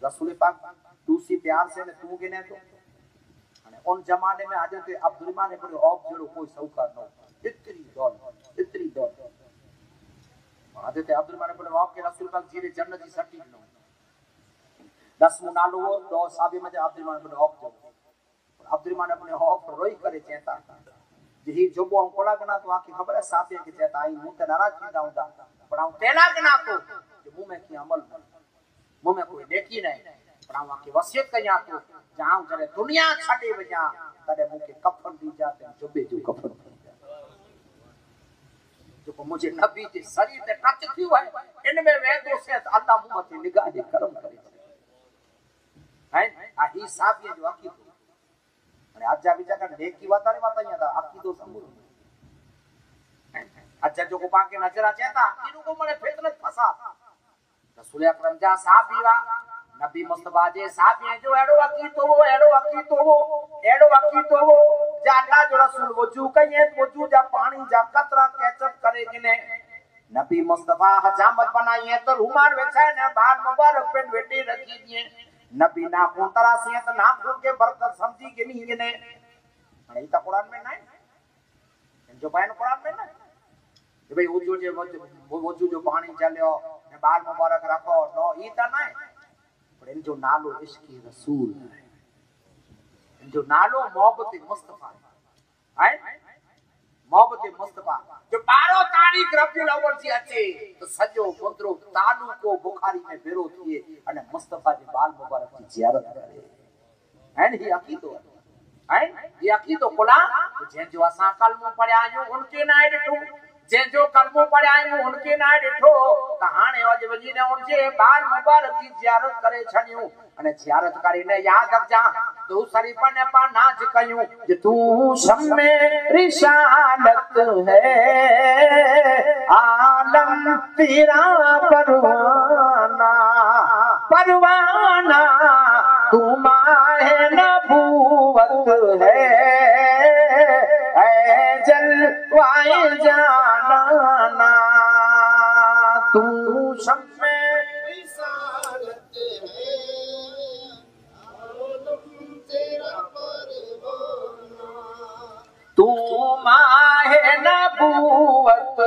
A: रसूल पाक दूसरी प्यार से ने तू गिने तो અને उन जमाने में हजरत अब्दुर्रहमान ने पड़े आप जेड़ो कोई सौकार न इतनी दौलत हजरत अब्दुर्रहमान ने पड़े आप के रसूल पाक जीरे जन्नत की सट्टी न 10 नालो दो साबी में अब्दुर्रहमान ने ऑफ जो अब्दुर्रहमान अपने ऑफ रोई करे चेता जी जो बो कोला गना तो आकी खबर है साबी के चेता आई मुते नाराज थी जाऊंगा पर हम तेला गना तो जो मुंह में की अमल मुंह में कोई देखी नहीं पर हम आकी वसियत कया तो जाऊं जरे दुनिया छडे वजा तदे मुके कफन दी जाते जुबे जो कफन जो को मुझे नबी के शरीर ते टच थी है इनमें वे दो से अल्लाह मुंह में निगाह दे करम करे है आ ही साहब ये जो अकीदो अरे आज जा विचार कर नेक की वाता रे वाता या अकीदो समूह अच्छा जो को पाके नजर आ चाहता इनु को मने फितरत फसा रसूल अकरम जा साहब बीवा नबी मुस्तफा जे साहब जो एड़ो अकीदो वो एड़ो अकीदो वो जा अल्लाह जो रसूल वजू कये वजू जा पानी जा कतरा कैचअप करे किने नबी मुस्तफा हजामत बनाई तो रुमाल वेछाए ने बाल मुबारक पे वेटी रखी दिए नबी ना को तरासी तो ना को के बरकत समझी गिनी गिने नहीं तो कुरान में नहीं जो बयान कुरान में ना कि भाई वजू जे वजू जो पानी चलियो ने बाल मुबारक रखो नो ई त नहीं पर इन जो नालो इश्क रसूल है इन जो नालो मोहब्बत मुस्तफा है मोहब्बत मुस्तफा जो 12 तारीख रबीउल अव्वल जी अचे तो सजो मुद्रो तालु को बुखारी में बेरो थिए अने मुस्तफा जे बाल मुबारक की जियारत करे है ही अकीदो है ये अकीदो कोला जे जो असा कलमो पढ़या जो उनके ना डिठो जे जो कलमो पढ़या जो उनके ना डिठो त हाने अज वजी ने उनजे बाल मुबारक की जियारत करे छनियो अने जियारत करीने याद रखजा तू शरीफ ने पा नाज कयूं जे तू शम्मे रिसालत है आलम तेरा परवाना परवाना तू माहे नबूवत है ऐ जलवाए जाना तू शम्मे रिसालत है तू माहे नबूवत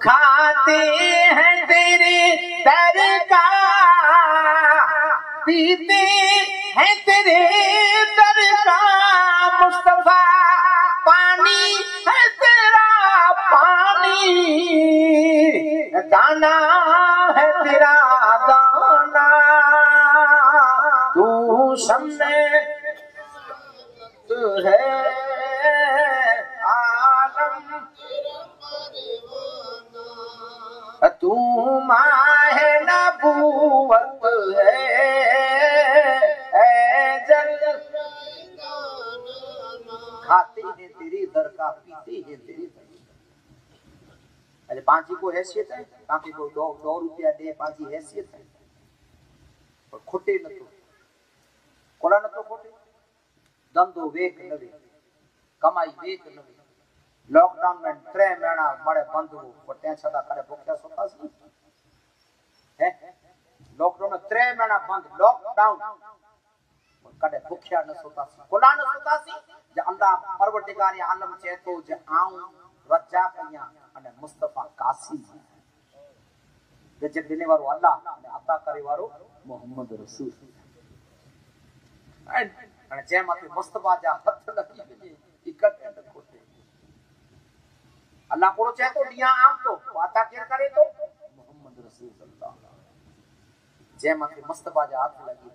A: खाते हैं तेरे दर का पीते हैं तेरे दर का मुस्तफा पानी है तेरा पानी दाना है तेरा दाना तू शम्मे तू है आलम तू माहे नबूवत है खाते हैं तेरी दर का पीते हैं तेरी दर अरे पांची को हैसियत है ताकि को 2 रुपया दे पांची हैसियत है पर खोटे न तो कोला न तो खोटे धंधो वेक नवे कमाई वेक नवे लॉकडाउन में 3 महीना बड़े बंद हो पर त्या छदा करे भूख्या सोता सी है लॉकडाउन में 3 महीना बंद लॉकडाउन कदे भूख्या न सोता सी कोला न सोता सी जे अल्लाह परवरदिगार आलम चे तो जे आऊं रजा कया अने मुस्तफा कासी गजब देने वारो अल्लाह ने अता करे वारो मोहम्मद रसूल अने जे माथे मुस्तफा जा हथ लगी वने इकट्ठे न खोटे अल्लाह को चाहे तो दिया आम तो अता केर करे तो मोहम्मद रसूल सल्लल्लाहु जे माथे मुस्तफा जा हाथ लगी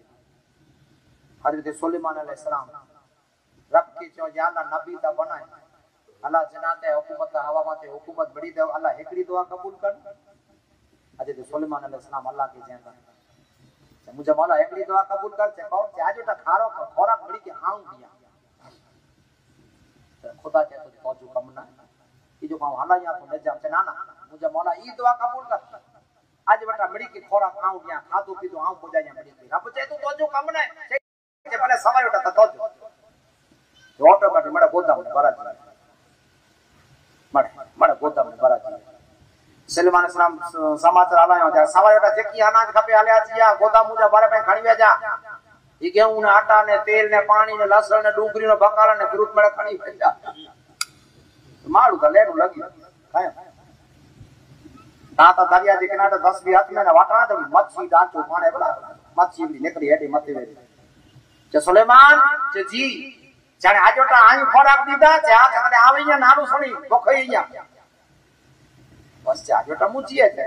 A: हजरत सुलेमान अलैहिस्सलाम रब के चो या अल्लाह नबी ता बनाए अल्लाह जनाते हुकूमत हवा माते हुकूमत बड़ी दे अल्लाह एकड़ी दुआ कबूल कर हजरत सुलेमान अलैहिस्सलाम अल्लाह के जेंदा मुझे मौला एकड़ी दुआ कबूल कर चे कहो चे आजो ता खारो खोरा बड़ी के आऊं दिया तो खुदा के तो पहुंचो कम ना ई जो कहूं हला या तो न जाम चे ना ना मुझे मौला ई दुआ कबूल कर आज बेटा बड़ी के खोरा आऊं दिया खादो पी तो आऊं हो जाया बड़ी के रब चे तो जो कम ना चे पहले समय उठा तो जो ऑटोमेटिक मेरा गोदाम में भरा जाए मड़े गोदाम में भरा जाए सलेमान अलैहिस्सलाम समाचार आलायो जा सवाय उठा जेकी अनाज खपे आल्या छिया गोदाम मुजा बारे पे खणी वेजा ई गेहूं ने आटा ने तेल ने पानी ने लसण ने डूंगरी ने बकाला ने फ्रूट मेरे खणी वेजा माड़ू तो लेनु लगी काया ता दरिया जे किनारे 10 हाथ में ने वाटा तो मच्छी डाचो पाने बला मच्छी भी निकली हेडी मथे वे जे सुलेमान जे जी जाने आजोटा आयु खोराक दीदा जे आ कने आवे नाडू सुनी भूखैया बस आजोटा मुचिए छे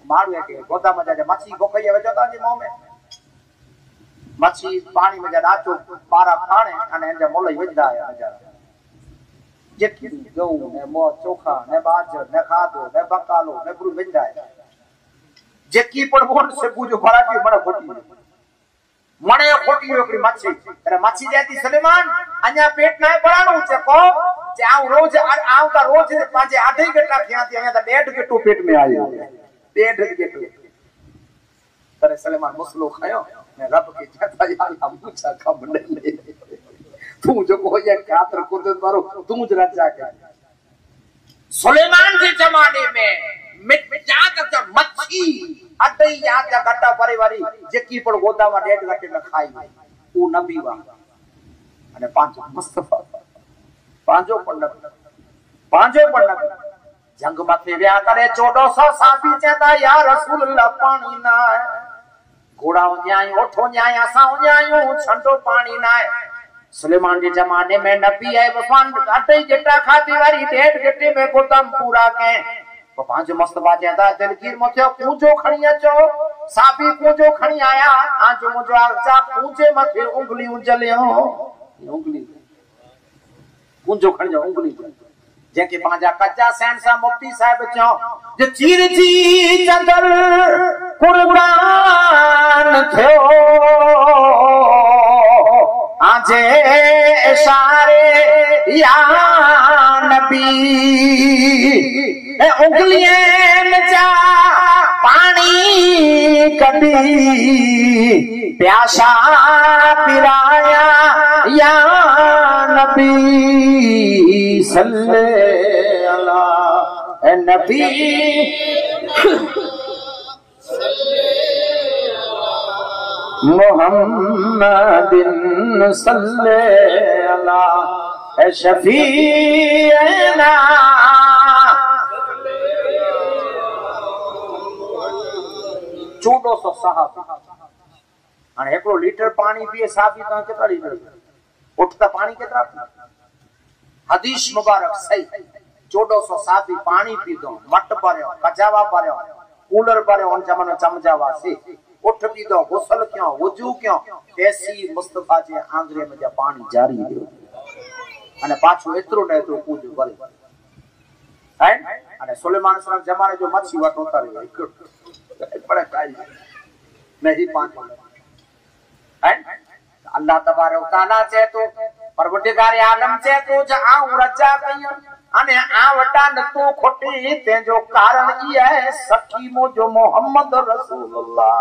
A: मारू है के गोदा में जे मच्छी भूखैया वेजोता जी मोह में मच्छी पानी में जे डाचो पारा खाने अने जे मोलई वेजदा है नजारा जेकी गऊ ने मो चोखा ने बाजर ने खादो ने बकालो ने ब्रू वेजदा है जेकी पर बोन से पूजो भरा की बड़ा खोटी मणे खोटी एकड़ी मच्छी अरे मच्छी जाती सलेमान अन्या पेट ना भराणो छे को जे आ रोज आवता रोज पांचे 8 गट्टा खयाती अन्या तो 1.5 गट्टो पेट में आयो 1.5 गट्टो अरे सलेमान मसलो खायो ने रब के कहता यार हम पूछा खब ले तू जो को ये कातर को तो मारो तू ज राजा के सुलेमान के जमाने में मिट्या तक मच्छी अटई याद जा गट्टा परिवारी जेकी पण गोदा में 1.5 गट्टे न खाई ऊ नबी वा अने पांचो मुस्तफा पांचो पण जंग माथे व्या करे 1400 साबी चेता या रसूल अल्लाह पानी ना है घोड़ा न्याय ओठो न्याय असा न्याय छंडो पानी ना है सुलेमान के जमाने में नबी है वफान अटई गट्टा खाती वारी 1.5 गट्टे में गोदम पूरा के पांच मुस्तफा चेता दिलगीर मथे कूंजो खणी अचो साबी कूंजो खणी आया आज मुजो आचा कूंजे मथे उंगली उजलियो उंगली कूंजो खणी जो उंगली जेके पांजा कच्चा सेंसा मुफ्ती साहब चो जे चीर जी चंदर कुर्बान थियो आजे इशारे या नबी उंगलियां जा पानी कभी प्यासा पिराया या नबी सल्ले अला नबी मुहम्मदिन सल्ले अला शफीना 1400 साहब अने 1 लीटर पानी पिए साहबी तो केतरा लीटर उठता पानी केतरा हदीस मुबारक सही 1400 साहबी पानी पीदो मट भरयो कजावा भरयो कूलर भरयो उन जमाने चमजावा से उठ पीदो गुसल क्यों वजू क्यों ऐसी मुस्तफा जे आंगरे में जा पानी जारी दियो अने पाछो एतरो ने एतरो कूजो भरे है अने सुलेमान सलाम जमाने जो मच्छी वाटो उतारी बड़ा काई मैं ही पांच है अल्लाह तबारक तआला चे तो परवरदिगार आलम चे तो ज आऊं रजा कया अने आ वटा न तू खोटी ते जो कारण ई है सखी मो जो मोहम्मद रसूलुल्लाह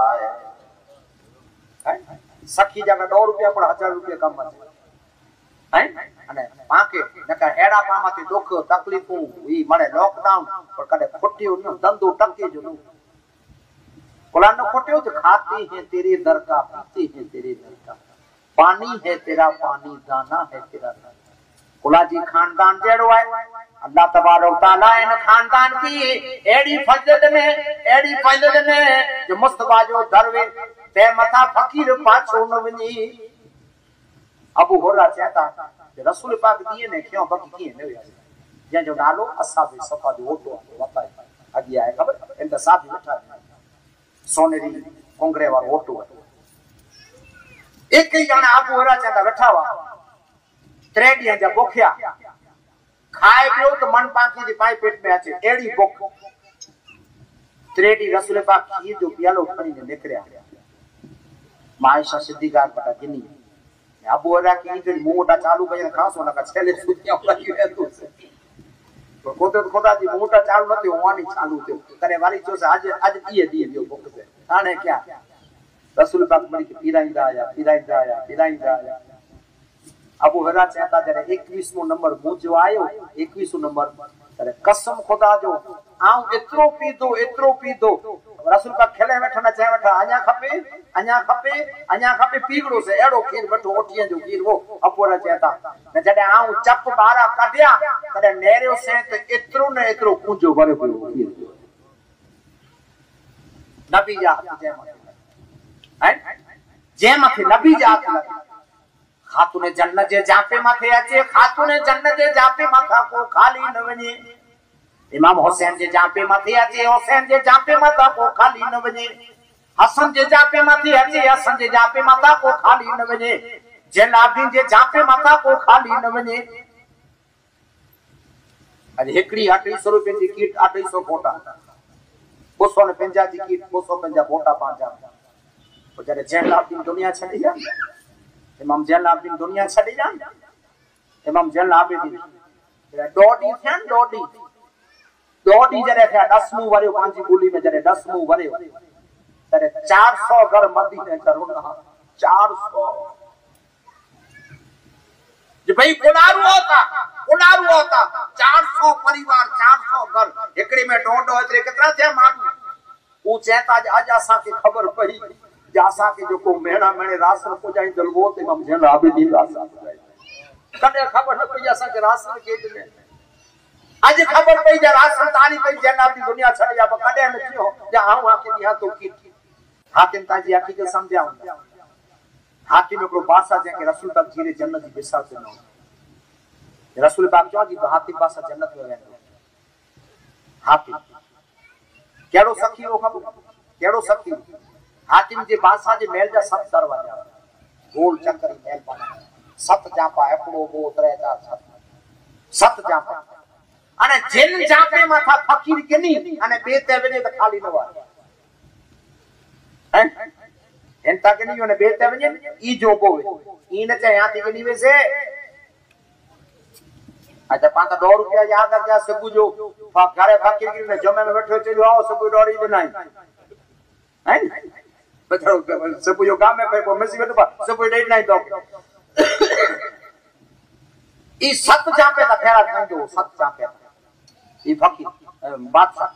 A: है सखी जगह 2 रुपया पर 1000 रुपया कम है अने पाके नका हेड़ा पामाथी दुख तकलीफू ई मने लॉकडाउन पर कदे खोटी न धंधो टके जो कुरान ने खोटियो जो खाते हैं तेरे दर का पीते हैं तेरे दर का पानी है तेरा पानी दाना है तेरा दाना कुला जी खानदान जेड़ो है अल्लाह तबारक तआला इन खानदान की एड़ी फजद ने जो मुस्तफा जो दरवे ते मथा फकीर पाछो न वनी अबू हुरैरा चेता रसूल पाक दिए ने क्यों बकी की ने जे जो नालो असहाब सफा जो ओटो बताए अगी आए खबर इन साहब बैठा सोनेरी कोंगरे वालो ओटो एक ही जना अबू हुरैरा चेता बैठा हुआ 3 ॾींहं जा भूखिया खाए पियो तो मन पाकी दी पाई पेट में अचे एड़ी भूख 3 ॾींहं रसूल पाक खीर जो प्यालो खणी ने निकरिया मायशा सिद्दीका पता गिनी अबू हुरैरा की इधर मुंहटा चालू कया खासो न का छेले सुतिया लगी रहतो तो कोते खुदा जी मुंहटा चालू नथी होवानी चालू थियो करे वारी चो आज दिए दियो भूख से आने क्या रसूल पाक बड़ी पीराइंदा आया अबू हुरैरा चेता जरे 21वां नंबर मुजो आयो 21वां नंबर अरे कसम खुदा जो आऊं एतरो पीदो रसूल पाक खेले बैठा न चाहे बैठा अञा खपे पीगड़ो से एड़ो खीर बैठो ओटिया जो खीर वो अबू हुरैरा चेता न जडे आऊं चप बारा कढिया तडे नेरियो से त एतरो न एतरो कुंजो भरे पियो खीर नबी जा जे मथे नबी जा खातूने जन्नत जे जापे माथे अचे खातूने जन्नत जे जापे माथा को खाली न वने इमाम हुसैन जे जापे माथे अचे हुसैन जे जापे माथा को खाली न वने हसन जे जापे माथे अचे हसन जे जापे माथा को खाली न वने जलाबीन जे जापे माथा को खाली न वने अज एकड़ी 2800 रुपए जी कीट 2800 फोटा 250 जी कीट 250 फोटा पांजा तो जरे जैन आबिदीन दुनिया छड़ी जा, इमाम जैन आबिदीन दुनिया छड़ी जा, इमाम जैन आबिदीन डोडी थियन डोडी जरे थे 10 वरियो पांची बोली में जरे 10 वरियो जरे 400 घर मदीने करो ना 400 जो भाई कोडारू होता 400 परिवार 400 घर एकड़े में डोडो एतरे केतरा थे मानू वो चेता आज आसा की खबर पई जासा के जो को मेणा मेणे रासन पुजाई दलबो ते इमाम जैन आबिदीन रासन पुजाई कदे खबर न पई आसा के रासन के दे आज खबर पई जा रासन तानी पई जैन आबिदीन दुनिया छड़ी जा कदे न थियो जा आऊं आके दिया तो की हातिम ताजी आखी के समझाऊं हातिम को बासा जे के रसूल तक जीरे जन्नत दी बिसाल से न रसूल पाक जो जी हातिम बासा जन्नत में वेंदो हातिम केड़ो सखी हो खबर केड़ो सखी हातिम जे बासा जे महल जा 7 दरवाजा गोल चक्करी महल बना 7 जापा एकड़ो बो 3 4 7 जापा अने जिन जापे माथा फकीर केनी अने बेते वने त खाली न वा हैं एंता केनी ने बेते वने ई जो बोवे ई न चे याती केनी वेसे अच्छा 5 रुपया याद आ गया सबु जो घरे फकीर के जमे में बैठो चलो आओ सबु डोरी बनाई हैं बचो सबु जो काम में पे मसी बैठो सबु डेट नहीं दो ई 7 जापे ता फेरा कंदो 7 जापे ई फकीर बादशाह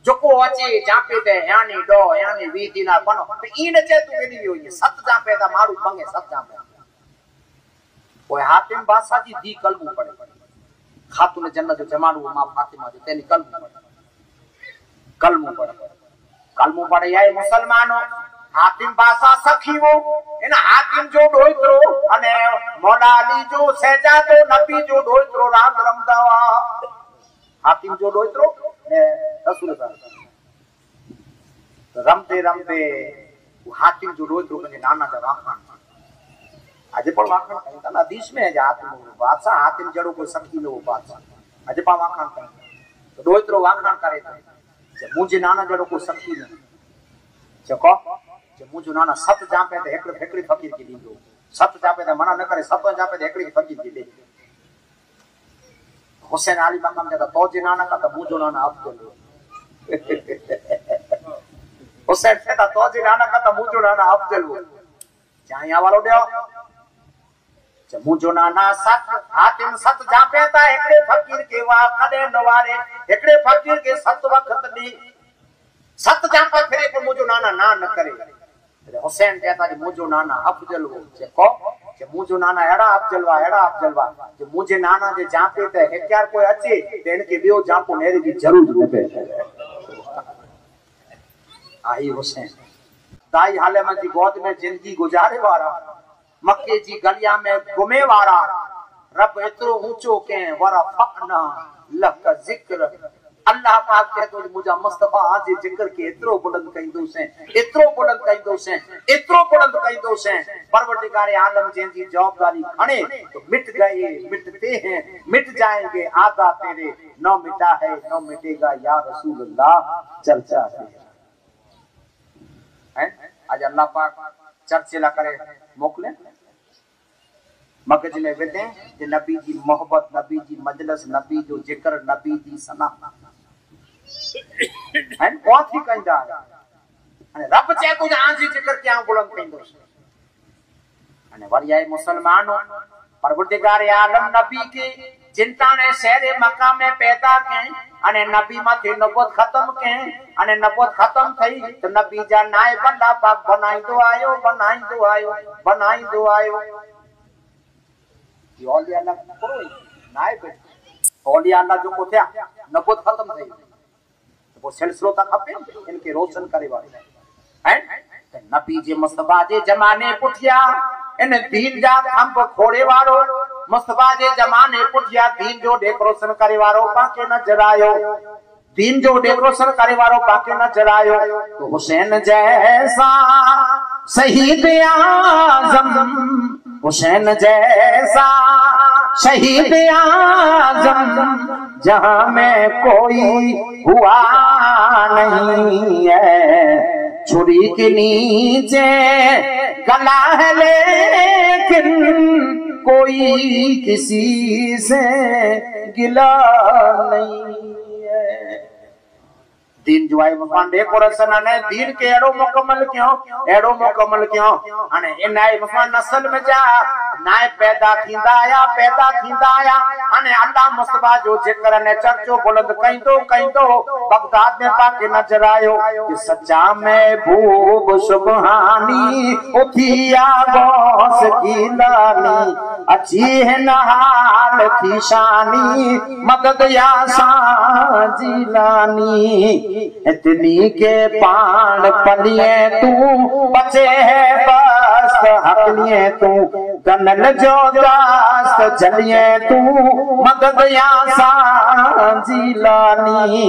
A: जो को अचे जापे दे यानी दो यानी 20 दिना बनो तो ई न चे तू केनी हो ये 7 जापे ता मारू मंगे 7 जापे ओए हातिम बादशाह जी दी कलमू पड़े खातून जन्नत जो जमानू मां फातिमा जो तेनी कलमू पड़े याए मुसलमानो हातिम बादशाह सखी वो इन हातिम जो डोइत्रो अने मौला अली जो शहजादो नबी जो डोइत्रो राम रमदावा हातिम जो डोइत्रो ने रसूल रमदे वो हातिम जो डोइत्रो कने नाना जा वाखान आज पण वाखान कई ता हदीस में है हातिम बादशाह हातिम जड़ो को सखी नो बादशाह आज पा वाखान कई तो डोइत्रो वाखान करे जे मुझे नाना जड़ो को सखी ने चको जे मुझो नाना 7 जापे ते एकड़ फेकड़ी फकीर की दींदो 7 जापे ते मना न करे 7 जापे ते एकड़ी फकीर की दे हुसैन अली मकाम जदा तोजे नाना का तो मुझो नाना अफजल हुसैन से ता तोजे नाना का तो मुझो नाना अफजल हो चाया वालो दे जे मुझो नाना 7 हातिम 7 जापे ता एकड़े फकीर के वा कदे नवारे एकड़े फकीर के 7 वक्त दी 7 जापा फिरे पर मुझो नाना ना न करे हुसैन कहता जी मुझो नाना अफजल हो जे को जे मुझो नाना एड़ा अफजलवा जे मुझे नाना जे जापे ते हेक्यार कोई अचे ते इनके बियो जापो नेरे की जरूरत न पे आई हुसैन दाई हाले में जी गोद में जिंदगी गुजारे वारा मक्के जी गलिया में घुमे वारा रब इतरो ऊंचो के वरा फना लक जिक्र अल्लाह पाक कह तो मुझा मुस्तफा आज जिक्र के इतरो बुलंद कइंदो से परवरदिगार आलम जिंदी जवाबदारी खणे तो मिट गए मिटते हैं मिट जाएंगे आदा तेरे न मिटा है न मिटेगा या रसूल अल्लाह चर्चा है आज अल्लाह पाक चर्चे ला करे मोकले मगज में विदे जे नबी जी मोहब्बत नबी जी मजलिस नबी जो जिक्र नबी जी सना है कौन थी कंदा अने रब चे तो आंजी जिक्र क्या बुलंद कंदो अने वरियाए मुसलमानो परवरदिगार आलम नबी के चिंता ने शहर मक्का में पैदा के अने नबी माथे नबूवत खत्म के अने नबूवत खत्म थई तो नबी जा नायब अल्लाह पाक बनाईंदो आयो ये औलिया अल्लाह करो नायब औलिया अल्लाह जो को थिया नबूवत खत्म थई वो सिलसिलो ता खपे इनके रोशन करे वाले हैं नबी जे मुस्तफा जे जमाने पुठिया इन दीन जा थंब खोड़े वारो मुस्तफा जे जमाने पुठिया दीन जो डेकोरेशन करे वारो पाके नजर आयो दीन जो डेकोरेशन करे वारो पाके नजर आयो तो हुसैन जैसा शहीद आजम हुसैन जैसा शहीद आजम जहां में कोई हुआ नहीं है छुरी के नीचे गला है लेकिन कोई किसी से गिला नहीं है। दीन जो आहे भगवान डेकोरेशन ने दीन के एड़ो मुकम्मल क्यों अने इन आहे भगवान नस्ल में जा नाए पैदा थींदा आया अने अल्लाह मुस्तफा जो जिक्र ने चर्चो बुलंद कईंदो बगदाद में पाके नजर आयो कि सच्चा महबूब सुबहानी उठिया गौस की लानी अच्छी है नहाल की शानी मदद या साजी लानी इतनी के पान पलिए तू बचे है बस हकलिए तू गनल जो दास्त जलिए तू मदद या साजी लानी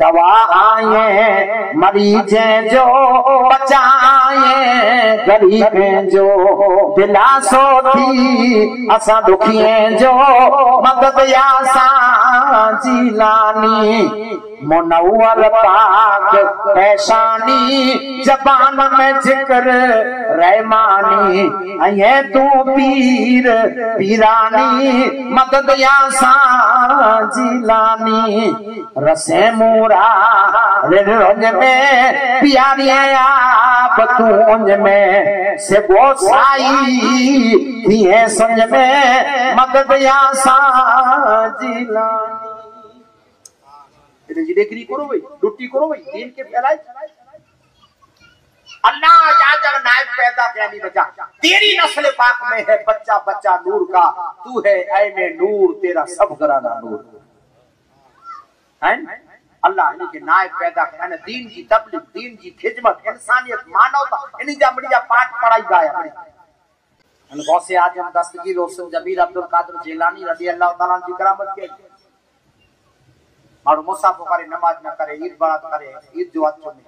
A: दवा आए मरीजे जो बचाए गरीब जो दिलासो थी असा दुखिए जो मदद या साजी लानी मुनव्वर पाक पैशानी जबान में जिक्र रहमानी अये तू पीर पीरानी मदद या साजी लानी रसे मूरा रिंज में प्यारी आप तू उंज में से वो साई थी है संज में मदद या साजी लानी डिग्री करो भाई ड्यूटी करो भाई दीन के फैलाए अल्लाह याद नायब पैदा किया नहीं बचा तेरी नस्ल पाक में है बच्चा बच्चा नूर का तू है ऐने नूर तेरा सब घराना नूर है अल्लाह इन्हीं के नायब पैदा किया ने दीन की तबलीग दीन की खिदमत इंसानियत मानवता इन्हीं जा बढ़िया पाठ पढ़ाई गाया बड़ी अन गौसे आजम दस्तगीर रोशन जमीर अब्दुल कादिर जिलानी रज़ी अल्लाह तआला की करामत के मारू मुसाफो करे नमाज न करे ईद बारात करे ईद जो हाथ चुमे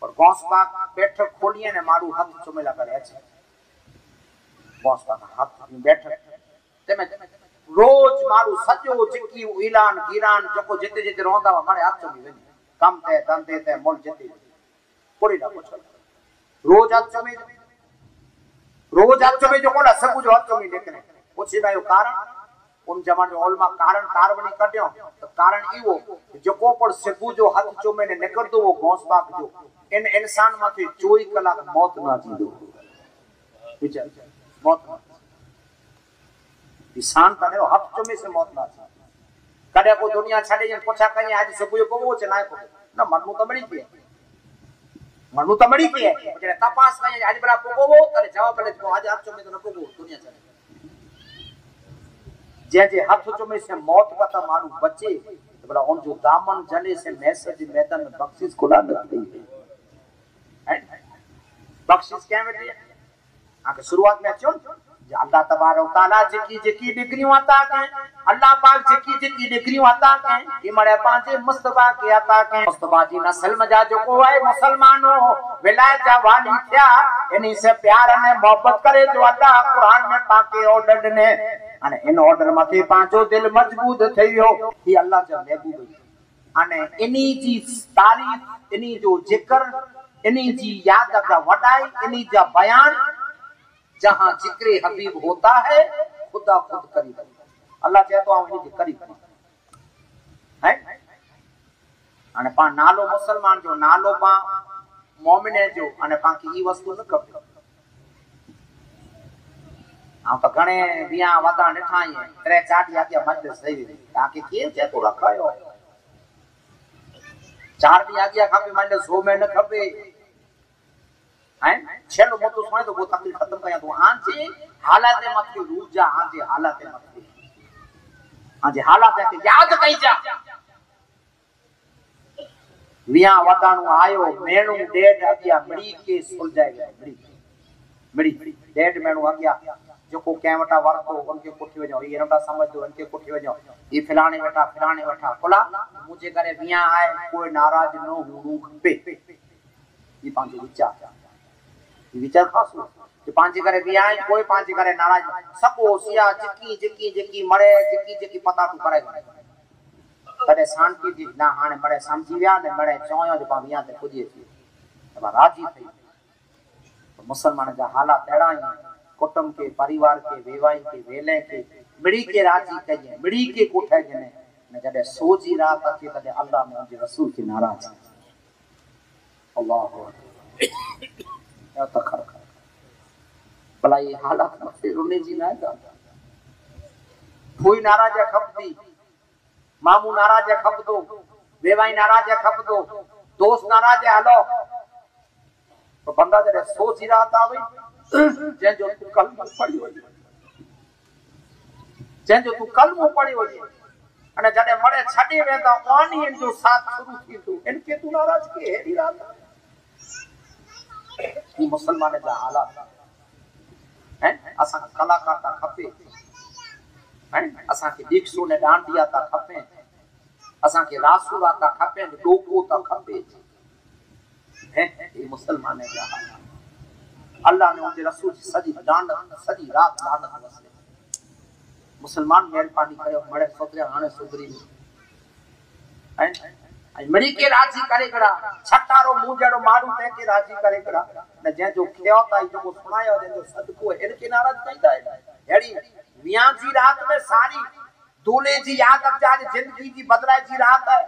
A: और गौस पाक बैठक खोलिए ने मारू हाथ चुमेला करे अच्छे गौस पाक हाथ बैठक ते में रोज मारू सजो जिकी ऐलान गिरान जको जिते जिते रोंदा मारे हाथ चुमी वनी कम ते धंधे ते मोल जिते पूरी ना कुछ रोज हाथ चुमे जो कोला सब जो हाथ चुमी देखने पूछी भाई कारण उन जमाने ओलमा कारण कारवणी कढियो तो कारण इवो जको पर सिबू जो हाथ चुमे ने निकरदो वो गौस पाक जो इन इंसान माथे 24 कलाक मौत ना थींदो विचार मौत इंसान तने हाथ चुमे से मौत ना थी कदे को दुनिया छाड़े जन पोछा कई आज सिबू को वो चनाए को ना मनु तो मड़ी के जने तपास कई आज बड़ा पोगो वो करे जवाब ले को आज हाथ चुमे तो न पोगो दुनिया छाड़े जे हाथ चुमे से मौत का तो मारू बचे तो बोला उन जो दामन जले से मैसेज मैदान में बख्शिश खुला गई है बख्शिश क्या बेटे आके शुरुआत में चुन अल्लाह तबारक तआला जेकी डिग्रियों अता के अल्लाह पाक जेकी डिग्रियों अता के कि मरे पांचे मुस्तफा के अता के मुस्तफा जी नस्ल में जा जो को है मुसलमानों विलायत जा वाली क्या इन्हीं से प्यार ने मोहब्बत करे जो अल्लाह कुरान में पाके ऑर्डर ने अने इन ऑर्डर माथे पांचो दिल मजबूत थयो कि अल्लाह जा महबूब अने इन्हीं जी तारीफ इन्हीं जो जिक्र इन्हीं जी याद का वडाई इन्हीं जा बयान जहां जिक्र हबीब होता है खुदा खुद करीब अल्लाह चाहतो आ इन्हीं के करीब है अने पा नालो मुसलमान जो नालो पा मोमिन जो अने पा की ई वस्तु न खपे आ तो घणे बिया वदा निठाई त्रे चाटी आगे मजलिस सही ताकि के जे तो रखायो चार भी आगे खपे माने 100 में न खपे हैं छेलो मोतो सुने तो वो तकलीफ खत्म कया तो आजे हालाते मत रूठ जा आजे हालाते के याद कई जा विया वदाणो आयो मेणू डेट आगे मड़ी के सुलझाए मड़ी डेट मेणू आगे जो को के वटा वरतो उनके कोठी वजो ये नटा समझ दो उनके कोठी वजो ये फलाने वटा कोला मुझे करे विया आए कोई नाराज न होणू खपे ये पांचो विचार खास कि पांच करे विया आए कोई पांच करे नाराज सबो सिया जिकी मरे जिकी पता तू करे तने शांति दी ना हाने मरे समझी विया ने मरे चोयो जे पा विया ते खुदी थी राजी थी तो मुसलमान जा हालात अड़ा ही कुटुंब के परिवार के वेवाई के वेले के मिड़ी के राजी कजे मिड़ी के कोठे जने ने जडे सोजी रात अचे तडे अल्लाह ने उनके रसूल के नाराज अल्लाह या तखर भला ये हालात में रोने जी ना गा कोई नाराज है खपदी मामू नाराज है खप दो वेवाई नाराज है खप दो दोस्त नाराज है हलो तो बंदा जरे सोची रात आवे जे जो तू कल पड़ी हो जे जो तू कल मु पड़ी हो अने जडे मळे छडी वेंदा ओनी इन जो साथ शुरू थी तो इनके तू नाराज के हेडी रात ये मुसलमान जा हालात हैं असा कलाकार ता खपे हैं असा के दीक्षो ने डांडिया ता खपे असा के रासूला ता खपे डोको ता खपे हैं ये मुसलमान जा हालात अल्लाह ने उनके रसूल सजी डांड सजी रात लानत वसले मुसलमान मेहरबानी कयो मड़े सोतरे हाने सुधरी हैं आई मरी के राजी करे करा छटारो मुंह जड़ो मारू ते के राजी करे करा ने जे जो खयो ताई जो सुनायो जे जो सदको इनके नाराज कइदा है हेड़ी मियां जी रात में सारी दूल्हे जी याद अच आज जिंदगी जी बदलाए जी रात है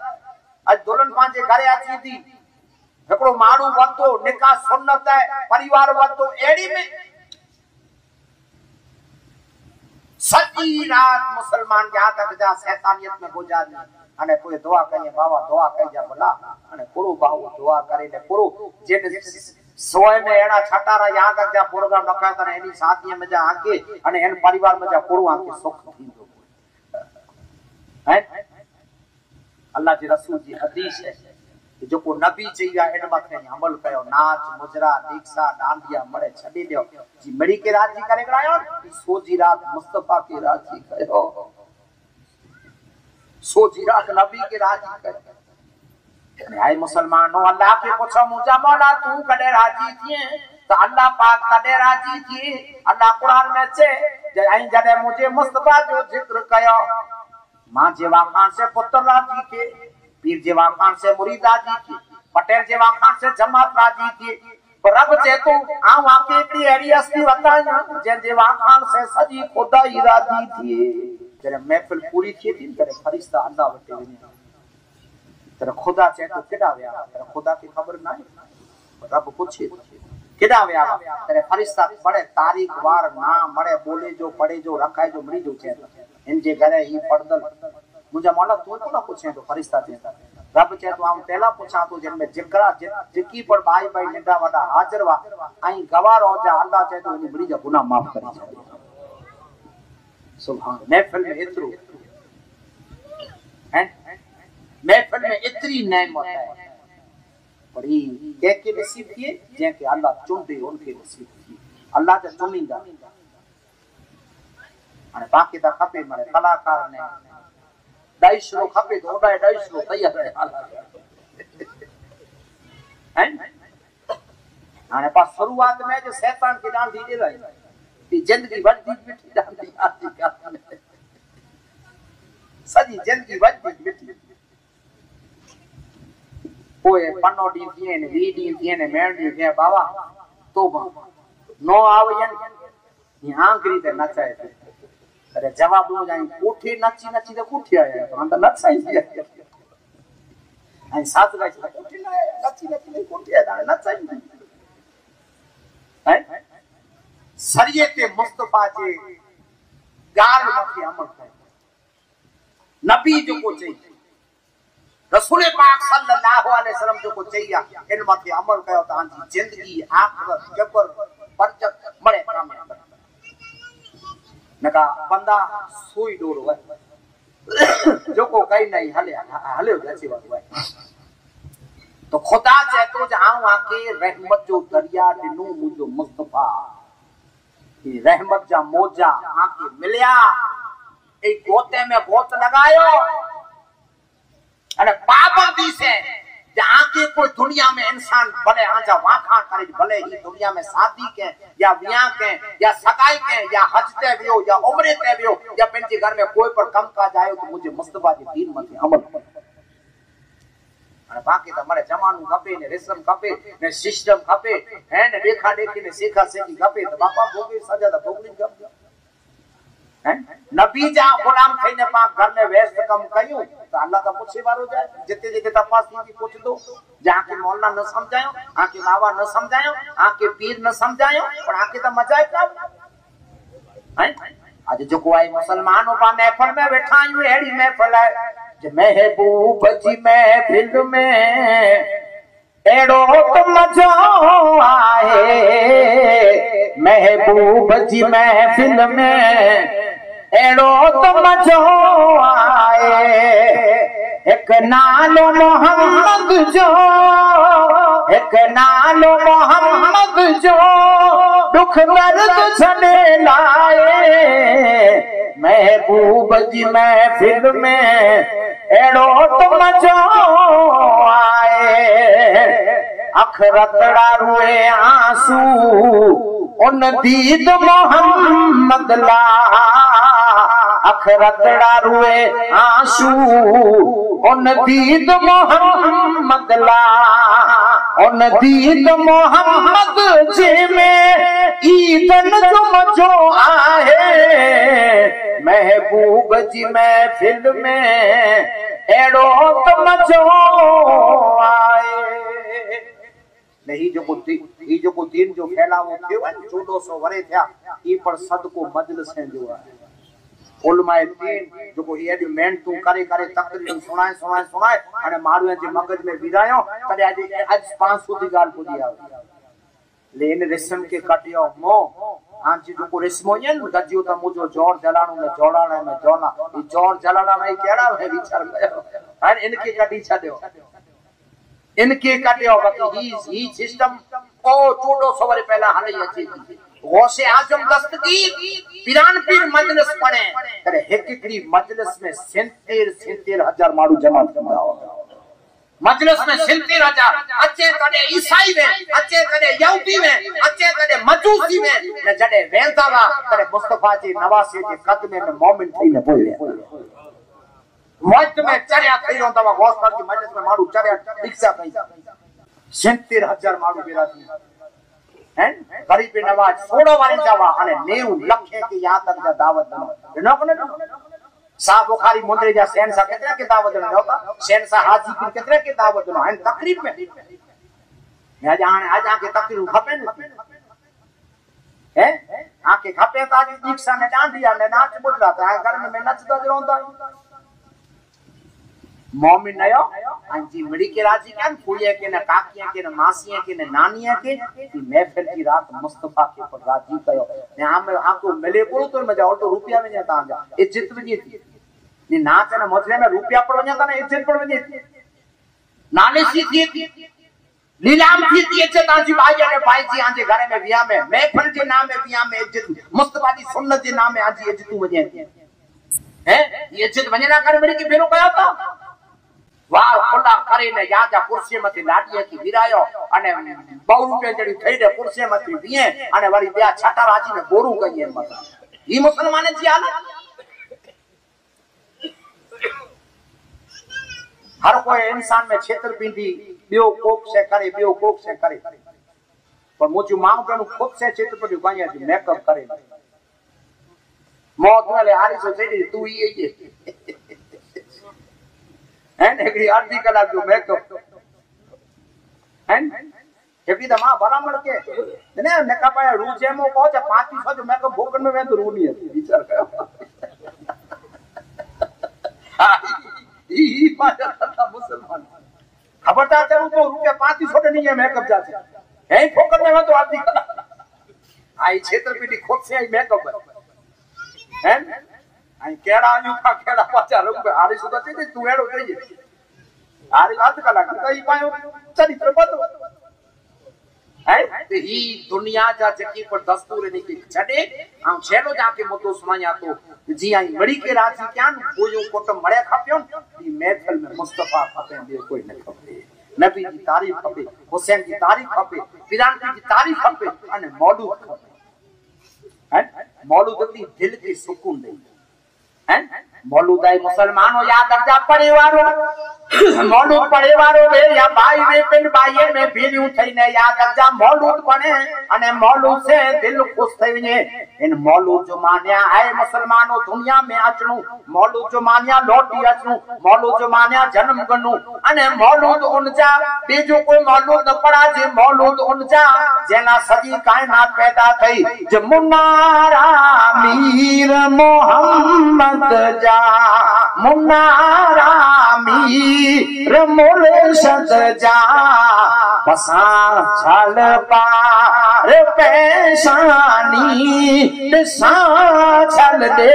A: आज दुल्हन पांजे घरे अची थी एकड़ो मारू वतो निकाह सुन्नत है परिवार वतो एड़ी में सजी रात मुसलमान के हाथ जा शैतानियत में गुजारी अने कोई दुआ करिए बाबा दुआ कई जा भला अने पुरो बाहु दुआ करे ने पुरो जे सोए में एड़ा छटारा याद जा प्रोग्राम रखा त एनी शादी में जा आके अने एन परिवार में जा पुरो आके सुख थींदो है अल्लाह जी रसूल जी हदीस है जो को नबी चईया इन मथे अमल कयो नाच मुजरा दीक्षा डांडिया मड़े छडी दियो जी मड़ी के राजी करे करायो सोजी रात मुस्तफा के राजी कयो सोजी रात नबी के राजी कयो हाय मुसलमानो अल्लाह के पूछो मुजा मौला तू कदे राजी थिए तो अल्लाह पाक कदे राजी थी अल्लाह कुरान में चे जय जदे मुझे मुस्तफा जो जिक्र कयो मां जेवा खान से पुत्र राजी के पीर जेवा खान से मुरीद राजी थी पटेल जेवा खान से जमात राजी थी तो रब चे तू आ वाके ती एड़ी अस्ती बताया जे जेवा खान से सजी खुदा ही राजी थी तेरे महफिल पूरी थी थी तेरे फरिश्ता अल्लाह वटे वने तेरे खुदा चे तो केडा वया तेरे खुदा की खबर ना रब पूछे केडा वया तेरे फरिश्ता बड़े तारीख वार नाम मड़े बोले जो पढ़े जो रखाए जो मरी जो चे इन जे घरे ही पड़दल मुझे मौला तू कोना पूछे तो फरिश्ता थे रब चे तो हम पहला पूछा तो जिन में जिकरा जिकी पर भाई भाई निंदा वडा हाजिर वा आई गवार हो जा अल्लाह चे तो इन बड़ी जा गुनाह माफ करी छे सुभान महफिल में इतरो हैं महफिल में इतनी नेमत है बड़ी के नसीब किए जे के अल्लाह चुनदे उनके नसीब किए अल्लाह ते चुनिंदा अने बाकी ता खपे मरे कलाकार ने डाइशरो खपे तो ओडा डाइशरो तैयार है हैं आने पास शुरुआत में जो शैतान की डाल दी दे रही ती जिंदगी बढ़ती मिठी डाल दी आती का सजी जिंदगी बढ़ती मिठी ओए पन्नो दी थिए ने वी दी थिए ने मेण दी थिए बाबा तोबा नो आवयन यहां करी ते नचाए अरे जवाब दो जाई कोठी नची नची तो कोठी आया तो हम तो नचाई दिया आई साथ गाय कोठी ना नची नची कोठी आया नचाई है शरीयत मुस्तफा जे गाल मथे अमल करे नबी जो को चाहिए रसूल पाक सल्लल्लाहु अलैहि वसल्लम जो को चाहिए इन मथे अमल कयो त आंजी जिंदगी आखिरत जबर बरकत मळे कामयाब नका बंदा सोई डोरो है जो को कई नहीं हले हले जैसी बात है तो खुदा चाहतो जाऊं आके रहमत जो दरिया दिनू मुझो मुस्तफा ये रहमत जा मोजा आके मिलया एक गोते में गोत लगायो अरे पाबंदी से जहां के कोई दुनिया में इंसान भले आजा वाखा करे भले ही दुनिया में शादी के या ब्याह के या सगाई के या हज ते वियो या उम्रे ते वियो या पेंचे घर में कोई पर कम का जाए तो मुझे मुस्तफा के दीन मथे अमल અને બાકી તમારે જમાનું ખપે ને રેશમ ખપે ને સિસ્ટમ ખપે હે ને દેખા દેખી ને શેખા શેખી ખપે તો બાપા ભોગવી સજા તો ભોગવી ખપે હે નબી જા ગુલામ થઈને પા ઘર ને વ્યસ્ત કમ કયું તો અલ્લાહ તો પૂછે વારો જાય જેતે જેતે તપાસ की पूछ दो जहां के मौलाना न समझायो आके बाबा न समझायो आके पीर न समझायो पर आके तो मजा है हैं आज जो कोई मुसलमानों पा महफिल में बैठा हूं एड़ी महफिल है जे महबूब जी महफिल में एड़ो तो मजो आए महबूब जी महफिल में एड़ो तो मजो आए एक नालो मोहम्मद जो एक नालो मोहम्मद जो दुख दर्द छड़े लाए महबूब जी महफिल में एड़ो तो मजो आए अखरतड़ा रुए आंसू उन दीद मोहम्मद ला अखरतड़ा रुए आंसू उन दीद मोहम्मद ला उन दीद मोहम्मद जे में ईदन जो मजो आहे महबूब जी महफिल में एड़ो तो मजो आए नहीं जो दिन जो फैलावो थियो 1400 वरे थिया ई पर सदको मजलिस जो आहे उलमाए दीन जो को एडी मेहनत करे करे तकरीर सुनाए अने माण्हू जे मगज में विरायो तडे आज 500 दी गाल पुजी आवे लेन रेशम के कटियो मो हां जी जो को रेशमो ने गजियो त मुजो जोर जलाणो ने जोड़ाणा में जोला ई जोर जलाणा में केड़ा है विचार कयो हां इनके कटी छड्यो इनके कटियो बाकी ही सिस्टम ओ 1400 वर पहला हले अची गौसे आजम दस्तगीर पिरान पीर मजलिस पड़े करे एकड़ी मजलिस में 77,000 मारू जमा कंदा मजलिस में 77,000 अचे कदे ईसाई में अचे कदे यहूदी में अचे कदे मजूसी में ने जडे वेंदावा करे मुस्तफा जी नवासे जे कदमे में मोमिन थईने बोले मौत में चढ़या थई रोंदा गौस पर की मजलिस में मारू चढ़या दीक्षा कई 77,000 मारू बेरा थी हैं गरीब नवाज 16 वाली जावा अने 90 लाख के यहां तक जा दावत दनो कोने साहब बुखारी मुंदरे जा शहनशाह कितने के दावत दनो होता शहनशाह हाजी की कितने के दावत दनो हैं तकरीर में आज आके तकरीर खपे हैं आके खपे त आज दीक्षा ने डांडिया ने नाच बुझला त घर में नचदा रहंदा मोमिन नयो अंजी मिड़ी के राजी के फुड़िया के न काकिया के न मासिया के न नानिया के महफिल की रात मुस्तफा के पर राजी कयो ने हम आपको मिले को तो मजा और तो रुपया में जाता जा इज्जत वनी थी ने नाच न मजले में रुपया पर वनी था इज्जत पर वनी थी नाले सी थी नीलाम थी इज्जत आजी भाई ने भाई जी आजे घर में विया में महफिल के नाम में विया में इज्जत मुस्तफा की सुन्नत के नाम में आजी इज्जत वनी है ये इज्जत वनी ना कर मेरे की फेरो कया था वाह खुला करे ने याजा कुर्सी मथी लाडीए की विरायो अने 2 रुपया जड़ी थई दे कुर्सी मथी विए अने वरी बया छाटा राजी ने गोरू कहिए मत ई मुसलमाने जी हाल हर कोई इंसान में छेतरपिंडी बियो कोक से करे पर मुझे मां के खुद से छेतरपिंडी काया जी मेकअप करे मौत वाले हारी सो थई तू ही है हैं एकड़ी आधी कलाक जो मेकअप हैं एकड़ी त मां बराबर के ने मेकअप आया रूजे मो को 3500 जो मेकअप भोकन में वेंदो रूनी है विचार कयो ई माया था मुसलमान खबरदार चलू तो रुपया 3500 नहीं है मेकअप जाते है भोकन में वेंदो आधी कलाक आई छेतरपिंडी खुद से आई मेकअप हैं आई केड़ा आयु का केड़ा पाचा रुपया आरी सुदा थी तू एड़ो थई आरी बात कला कई पायो चरित्र बदो है ही दुनिया जा जकी पर दस्तूर नहीं छडे हम छेलो जाके मुद्दो सुनाया तो जी आई मड़ी के राजी क्या कोयो कोट मड़े खपियो ई महफिल में मुस्तफा खपे बे कोई न खपे नबी की तारीफ खपे हुसैन की तारीफ खपे पिरान की तारीफ खपे अने मौलूद खपे है मौलूद दी दिल की सुकून दे हैं मौलूदाई मुसलमानों याद रखजा परिवारों मौलूद पढ़े वारो वे या भाई वे पिन भाई में भेलियूं थईने या गजा मौलूद पढ़े अने मौलूद से दिल खुश थई वने इन मौलूद जो मान्या है मुसलमानों दुनिया में अचणू मौलूद जो मान्या लौटी अचणू मौलूद जो मान्या जन्म गणू अने मौलूद उनजा बीजो कोई मौलूद न पढ़ा जे मौलूद उनजा जेना सजी कायनात पैदा थई जे मुन्नारा मीर मोहम्मद जा मुन्नारा मीर मुर्शद जा बसा छल पार पेशानी दिसा छल दे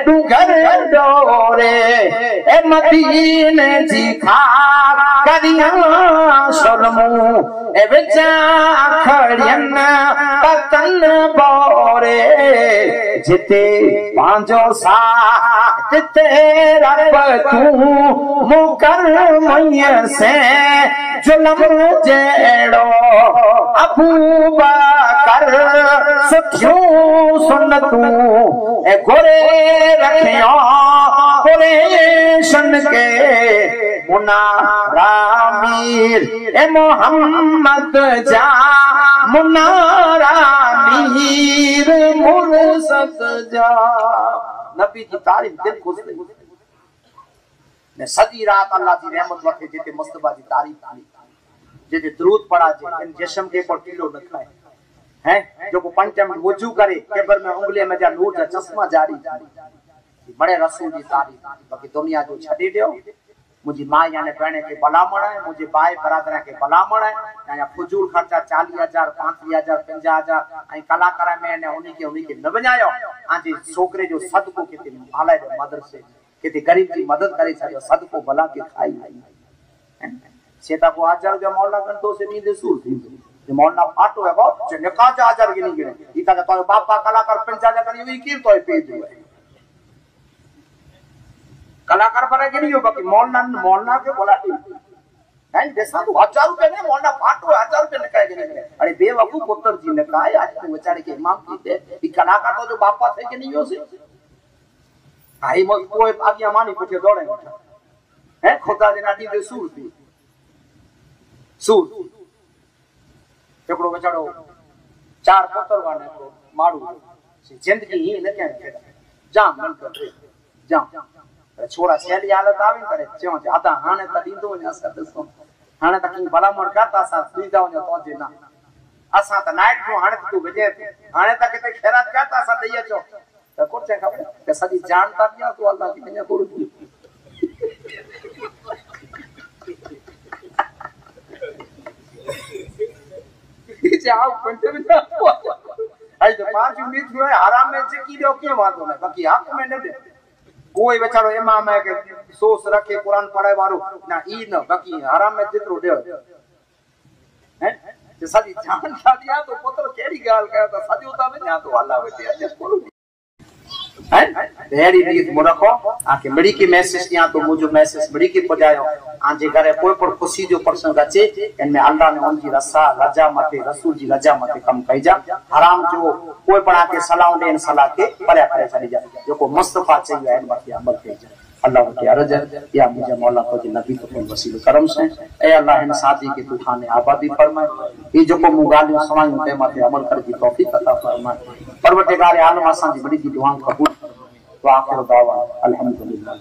A: डुगर डोरे ए मदीने जी खा करियां सुरमू ए विचा खड़ियन पतन बोरे जिते पांजो सा जिते रब तू मुकर मैया से जुलम जेड़ो अबू बकर सुखियों सुन तू ए गोरे रखियो कुरैशन के मुनारा मीर ए मोहम्मद जा मुनारा मीर मुर्शद जा नबी की तारीफ दिल खुश ने सदी रात अल्लाह की रहमत वखे जेते मुस्तफा की तारीफ थी जेते दरूद पढ़ा जे इन जिस्म के पर टीलो न खाए हैं जो को पंचम वजू करे केबर में उंगली में जा नूर जा चश्मा जारी बड़े रसूल की तारीफ बाकी दुनिया जो छडे दियो मुझी मां याने कहने के भलामण है मुझे भाई बरादर के भलामण है या फजूल खर्चा 40,000 35,000 50,000 आई कलाकार में ने उन्हीं के न बजायो आजी छोकरे जो सदको के हाले मदरसे के गरीब की मदद करे छो सदको भला के खाई सेता को 1000 रुपया मौला घंटो से नींद सूर थी जे मौला फाटो है वो जे निका 1000 के नहीं गिने इता तो बापा कलाकार 50,000 करी हुई की तो पेज है कलाकार पर के नहीं हो बाकी मौलाना के बोला है जैसा तो 1000 रुपए ने मौलाना फाटो 1000 रुपए निकाय के नहीं अरे बेवकूफ पुत्र जी ने कहा आज तो बेचारे के इमाम की थे कि कलाकार तो जो बापा थे के नहीं हो से भाई मत कोई आगे मानी पुठे दौड़े है खुदा ने नाटी दे सूर थी सूर एकड़ो बेचारो 4 पुत्र वाने को मारू जिंदगी ही न के जाम मन कर जाम छोड़ा छेली हालत आवी करे चो ज्यादा हाने त दींदो ने असा दसो हाने त की भलामण करता सा सुई जाओ ने तो जे ना असा त नाइट जो हाने तू बजे हाने त के खैरात करता सा दइया चो त कोचे खबर के सदी जानता दिया तो अल्लाह की ने कोड़ जाओ पंचे में आई तो 5 मिनट हुए आराम में से की दो के वातो ना बाकी हक में न दे कोई बेचारो इमाम है के सोच रखे कुरान पढ़े वारो ना ई न बाकी हराम में जितरो दे हैं जे सदी जान खा दिया तो पुत्र केड़ी गाल कया तो सदी उता में जा तो अल्लाह वेते अजे बोलो हैं तेरी रीत मुरखो आके बड़ी की मैसेज या तो मुझे मैसेज बड़ी की पजायो आजे घरे कोई पर खुशी जो प्रसंग अचे इनमें अल्लाह ने उनकी रसा रजा मते रसूल जी रजा मते कम कई जा हराम जो कोई पड़ा के सलाह दे इन सलाह के परया करे चली जा जो को मुस्तफा चाहिए है बाकी अमल कई जा अल्लाह की अर्ज है या मुझे मौला को नबी को वसील करम से ए अल्लाह इन साथी के तू खाने आबादी फरमाए ये जो को मुगालियो सुनायो ते मते अमल कर की तौफीक अता फरमाए परवरदिगार आलम असा जी बड़ी की दुआ कबूल व आखिर दावा अल्हम्दुलिल्लाह।